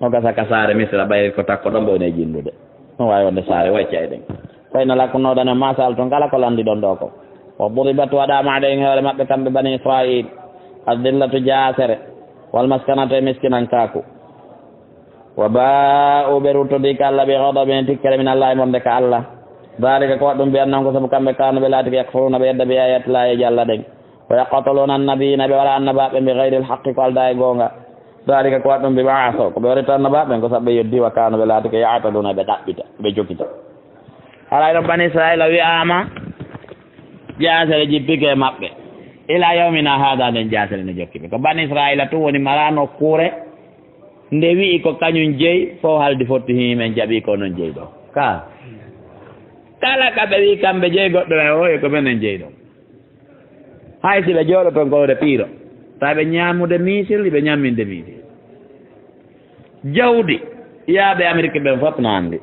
o gasa ka saare misra ɓayri ko takko ɗon ɓewne jillude ɗum wawi wonde saare waccay ɗen fayno lakkunoɗane masal toon kala ko landi ɗon ɗo ko o ɓuribat waɗama ɗen hoore maɓɓe kamɓe bani israil addillatu jasere wal maskanata e miskinan kaku wa ba'u ɓe ruttodi ka Allah ɓe ghadabin tikkere min Allah e monde ka Allah dalika ko waɗɗum mbiyan noon ko saabu kamɓe kano ɓe laati ko yakfuruna ɓe yedda ɓe ayat layeji Allah ɗen wa yaqatuluna annabiyina ɓe waɗa annabaɓe ɓe gayri l haqqi ko alda e gonga dalika ko waɗɗum ɓe baaso ko ɓe waɗita annabaɓe ko saɓe yeddi wa kano ɓe laati ko yataduna ɓe ɗaɓɓita ɓe jokita alay ɗon bani israila wiyama jasere jippike e maɓɓe ila yawmina hada nden jasere ne jokkiɓe ko bani israila tu woni mara nokkure nde wi'i ko kañum jeeyi fof haldi fotti himen jaaɓi ko noon jeeyi ɗo ka kala kaɓe wi kamɓe jeeyi goɗɗo e oyo ko menen jeeyi ɗo hay si ɓe jooɗo toon kowde piiro tawa ɓe ñamude misil ɓe ñamminde misil jawdi yaaɓe Amérique ɓen fof no anndi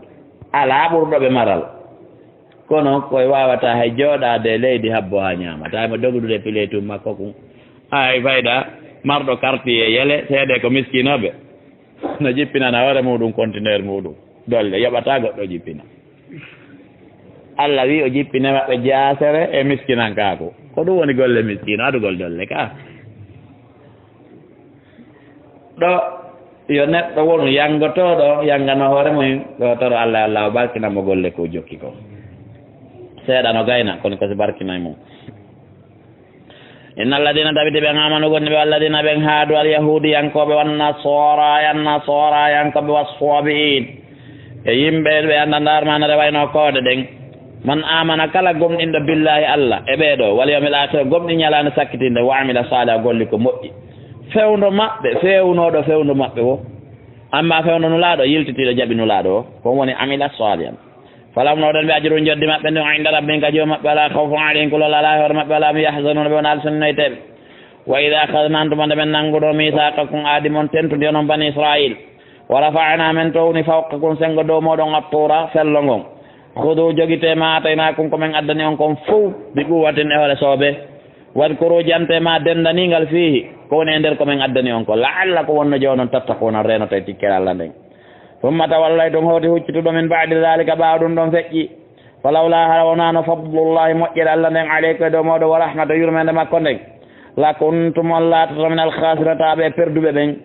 alaa ɓurɗo ɓe maral kono koye wawata hay jooɗade leydi habbo ha ñaama tawa mo dogdude pile tum makko kum hay fayda marɗo quartier yele seede ko miskinoɓe no jippinana hoore muɗum conteneur muɗum dolle yoɓata goɗɗo jippina Allah wi o jippine maɓɓe jasere e miskinan kaako ko ɗum woni golle miskino adugol dolle ka ɗo yo neɗɗo wonu yangotoɗo yangano hoore mum ɗo toro Allah Allah o barkinamo golle ko jokki ko seeɗa no gayna kono kasi barkinay mum inna alladina tabiti ɓen amanu gonne ɓe alladina ɓen haadu al yahudi yankoɓe wannasora yankoɓe wassobiin e yimɓe ɓe anda darmanere wayno koode ɗen man amana kala gomɗinɗo billahi Allah e ɓeeɗo wal yawmil akhir gomɗi ñalande sakkitinde wa amila salih golli ko moƴƴi fewndo maɓɓe fewnoɗo fewndo maɓɓe o amma fewndo nulaaɗo yiltitiɗo jaɓi nulaaɗo o kon woni amila salihan falamnoɗon ɓe ajru joddi maɓɓe ndi inda rabbin ka joom maɓɓe ala khawfun alayhim kulol ala hoore maɓɓe ala mi yahzanuna ɓe wona alsonnoyteɓe wa ida akhadna antuma nde men nannguɗo misaqakum aadi moon tentude onon bani israil wa rafa'na men towni fawqakum sengo dow moɗon attura fello ngon hudu jogite ma ataynakum komin addani on kon fof bi quwwatin e hoore soobe wadkuru jante ma dendanigal fihi ko woni e nder komin addani on ko laalla ko wonno jewnon tattakuna renoto e tikkere Allah nden ثم توليتم هوتي هجتو من بعد ذلك بعد دون فجي falawla hara wonano fadlullahi moƴƴere allah nden aleyka dow mawɗo wa rahmata yurmede makko nden la kuntum on laatata min alkhasirataɓe perduɓe ɓen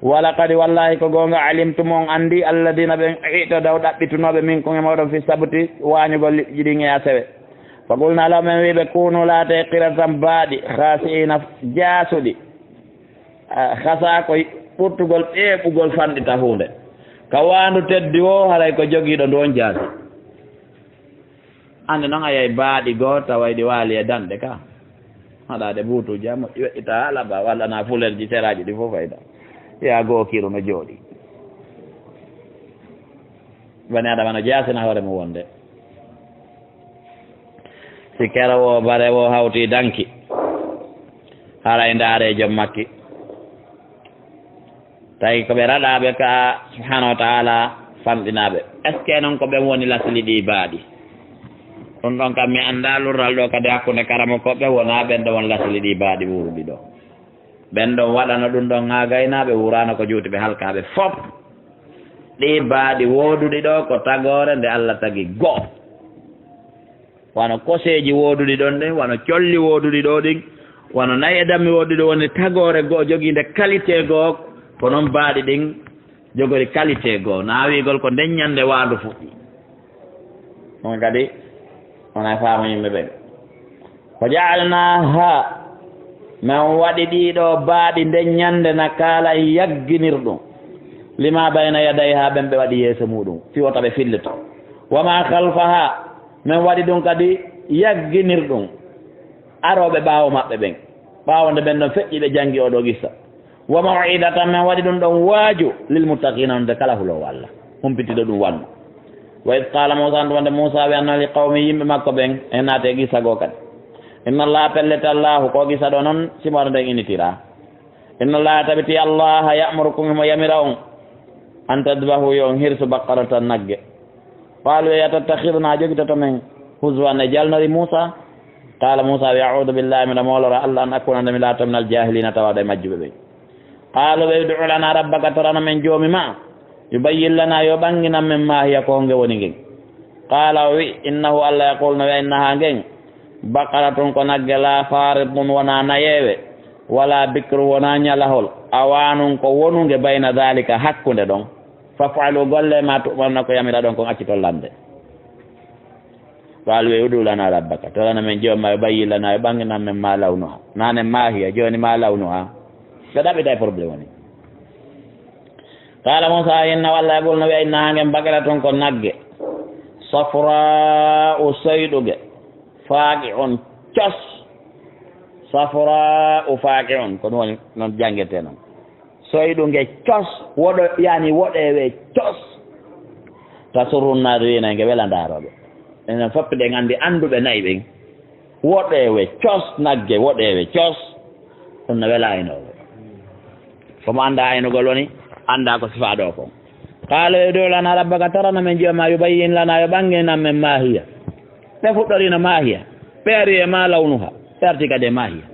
wala kadi wallahi ko gonga alimtum on andi alladina ɓen itodaw ɗaɓɓitunoɓe min kon e mawɗon fi sabuti wañugol jiɗin e a sewe fa qulna law men wiɓe kunu laate qiratan baaɗi khasiina jaasuɗi hasa ko ɓurtugol ɓeeɓugol fanɗita hunde ka wandu teddi o haray ko jogiiɗo ndon jaasi ande noon a yey baaɗi goo tawa ɗi waali e danɗe ka haɗade buutuji a moƴƴi weƴƴita alaɓa walla na fulerji seraji ɗi fof fayda ya goo kiru no jooɗi bani adama no jaasina hoore mo wonde si kerowo bare wo hawti danki haray ndaare joom makki tawi ko ɓe raɗaɓe ka subhanahu wa taala famɗinaɓe est ce que noon ko ɓen woni lasli ɗi baaɗi ɗum ɗon kam mi annda lurral ɗo kadi hakkude karama koɓe wona ɓen ɗo won lasli ɗi baaɗi wuruɗi ɗo ɓen ɗon waɗano ɗum ɗon ha gaynaɓe wurano ko juuti ɓe halkaɓe fof ɗi baaɗi wooduɗi ɗo ko tagore nde allah tagi goo wano koseji wooduɗi ɗon ɗin wano colli wooduɗi ɗo ɗin wano nayi e dammi wooduɗi woni tagore goo joguinde qualité goo ko noon baaɗi ɗin jogori qualité goo nawigol ko ndeññande waandu fuɗɗi on kadi wona faamo yimɓe ɓen ko jaalnaha min waɗi ɗiɗo baaɗi ndeññande nakala yagginir ɗum lima bayna yaday ha ɓen ɓe waɗi yeeso muɗum fiwota ɓe fillito wama halfaha min waɗi ɗum kadi yagginir ɗum aroɓe ɓaawo maɓɓe ɓen ɓaawo nde ɓen ɗon feƴƴi ɓe janggi oɗo gissa wa mawidatan min waɗi ɗum ɗon waaju lilmuttaqina onde kala hulowo allah humpitiɗo ɗum wanno wa id qala moussa nduwonde moussa wiyanno li qawmi yimɓe makko ɓen e naate gissa goo kadi inna allaha pellete allahu ko gissa ɗo noon simoɗo nden initira inna allaha tabiti allaha yamurukum himo yamira on an tadbahu yo on hirsu baqaratan nagge qalu yatattakhiduna jogitoto men huswan e jalnori moussa qala moussa wi audu billahi miɗa molora allah an akkunande mi laato min aljahilina tawaɗo e majjuɓe ɓen qalu ɓe udu lana rabbaka torano men joomi ma yubayyin lana yo ɓanginan men mahiya ko honge woni ngen qala wi innahu allah yaqulno wi innaha ngen baqaratun ko nagge la faridun wona nayewe wala bikru wona ñalahol awanun ko wonuge bayna dalika hakkude ɗon fafalu golle ma tuɓanno ko yamira ɗon kon accitol lande qalu ɓe udu lana rabbaka torano men joomma yo bayyin lana yo ɓanginan men ma lawnuha nane mahiya joni ma lawnuha ɓe ɗaɓɓita e probléme woni qala moussa inna walla yaqulno wi innaha ngen bakira toon ko nagge safra u soyɗuge faaqi on cos safra u faaqi on ko ɗum woni noon jangete noon soyɗuge cos woɗo yani woɗewe cos tasurrunnarina nge wela ndaroɓe enen foppe ɗen andi anduɓe nayi ɓen woɗewe cos nagge woɗewe cos ɗum no wela aynoɓe komo anda aynugol woni anda ko sifa ɗo kon qala eɗo lana rabbaka tarana men jiyama yubayyin lana yo ɓanginan men mahiya ɓe fuɗɗorino mahiya ɓe ari e ma lawnuha ɓe arti kadi e mahiya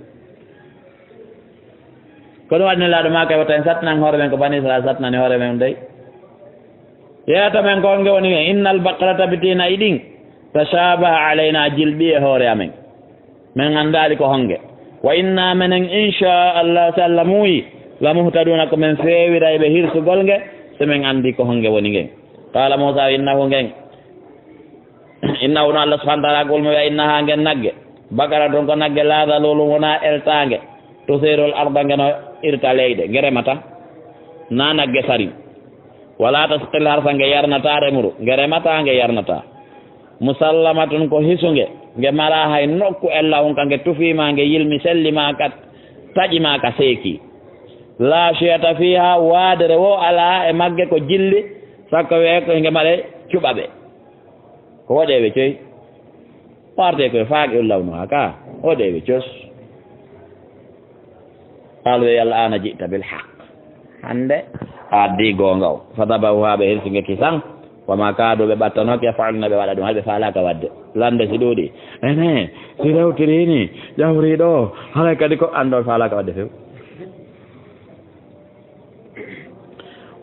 ko ɗum waɗini laaɗo ma kay wata en sattinan hoore men ko bani israil sattinani hoore men dey yeeto men ko honge woni hen inna albaqara tabitina iɗin tashabaha alayna jilɓi e hoore amen min andali ko honge wa inna menen inchallah so allah muuyi lamuhtaduna ko men feewira eɓe hirsugol nge so min andi ko honge woni ngen qala moussa innahu ngen innahu no allah subahana taala golmo wiya innaha ngen nagge bakara toon ko nagge laada lolum wona eltange to seerol arda ngeno irta leyɗe nge remata na nagge sari wala tasqil harsa nge yarnata remru nge remata nge yarnata musallamatun ko hisunge nge mala hay nokku ella on ka nge tufima nge yilmi sellima kat taƴima ka seeki la chiyata fiha waadere wo ala e magge ko jilli sakko wiye ko nge maɗe cuɓaɓe ko waɗeɓe coyi parte koye faaqi ullawno ha ka waɗeɓe cos qalu yalla ana jita bil haq hande a addi gonga o fadabahu ha ɓe hirsinge kisan wama kaadu ɓe ɓattanoke faalna ɓe waɗa ɗum haɗe falaka wadde lande si ɗuuɗi ene si rewtirini ƴawri ɗo haray kadi ko andol falaka wadde few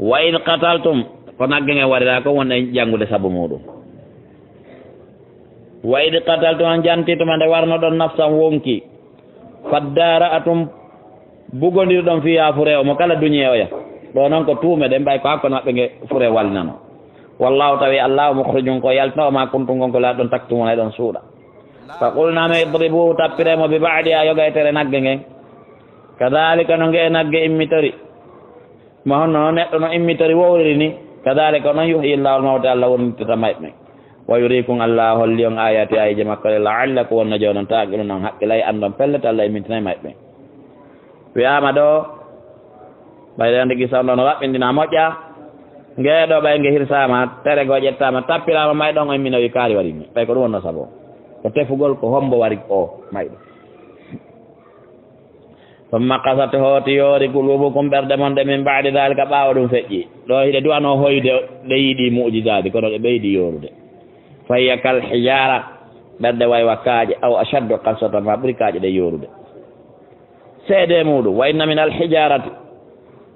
wa in qataltum ko nagge nge waɗira ko wonɗe janngude sabu muɗum wa id qataltum an jantituma nde warno ɗon nafsan wonki faddara atum bugondir ɗon fiya fure o mo kala duñe oya ɗo noon ko tuume ɗen ɓay ko hakkono maɓɓe nge fure walnano wallahu tawi allahu mukhrijum ko yaltao ma kuntum gonko laa ɗon taktumona e ɗon suuɗa fa qulnama idribuhu tappiremo bi badiha yoga e tere nagge ngen kadalika no nge nagge immitori ma honno no neɗɗo no immitori wowriri ni kadalika noon yuhyi llahu lmawte allah wonnittata mayɓe wa yurikum allah holli on ayati ayije makkore laallakum wonno jewnon taqilu noon haqqilay andon pellete allah immitinayi mayɓe wiyama ɗo ɓayde ande gisawɗo no raɓɓindina moƴƴa ngeeɗo ɓay nge hirsama tere go ƴettama tappirama may ɗon o imminoyi kaari waɗini ɓay ko ɗum wonno saabo ko tefugol ko hombo wari o mayɗo ثم قست هوتي يوري قلوبكم برد من من بعد ذلك باودum feƴƴi ɗo hiɗe duwano hoyde ɗe yiiɗi mu'jizaji kono ɗe ɓeydi yorude fahiya kal hijara ɓerde way wakkaaje aw ashaddu qasata ma ɓuri kaaje ɗe yorude seede muɗum wa inna min al hijarati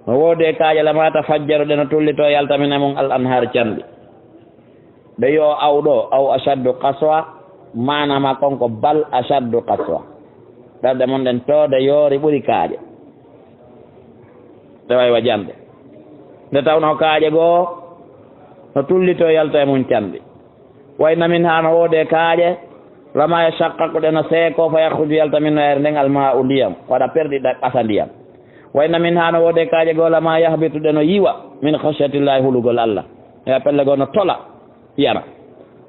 no woodi kaaje lama tafajjaru ɗe no tullito yaltamina mum al anhar canɗi ɓe yo awɗo aw ashaddu qaswa manama konko bal ashaddu qaswa ɓerde mon ɗen toode yoori ɓuri kaaƴe ɗe way wa jande nde tawno kaaƴe goo no tullito yalta e mum canɗi wayna min ha no woode kaaƴe lama yashaqqaqu ɗe no seeko fa yakruju yalta min no ere nden alma u ndiyam waɗa perɗi ɓasa ndiyam wayna min ha no woode kaaƴe goo lama yahbitu ɗe no yiwa min khashyatillahi hulugol allah e pelle goo no tola yana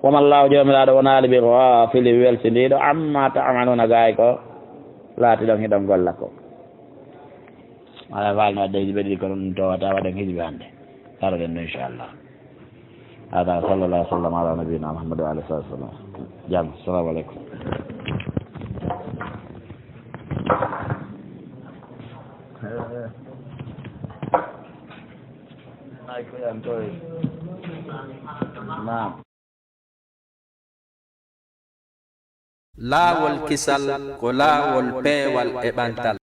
wama llahu jomiraɗo wonaali bi ghafili welsindiɗo amma ta'maluna gaay ko laati ɗon hiɗon golla ko ala walno wadde hijɓe ɗiɗi kono ɗum towata waɗen hijɓe hannde taroɗen ɗo inchallah hada sallallah sallam ala nabiyina muhammad wa alihi wa sallam jam assalamu aleykum ay ko yan toy naam laawol kisal ko laawol peewal e ɓantal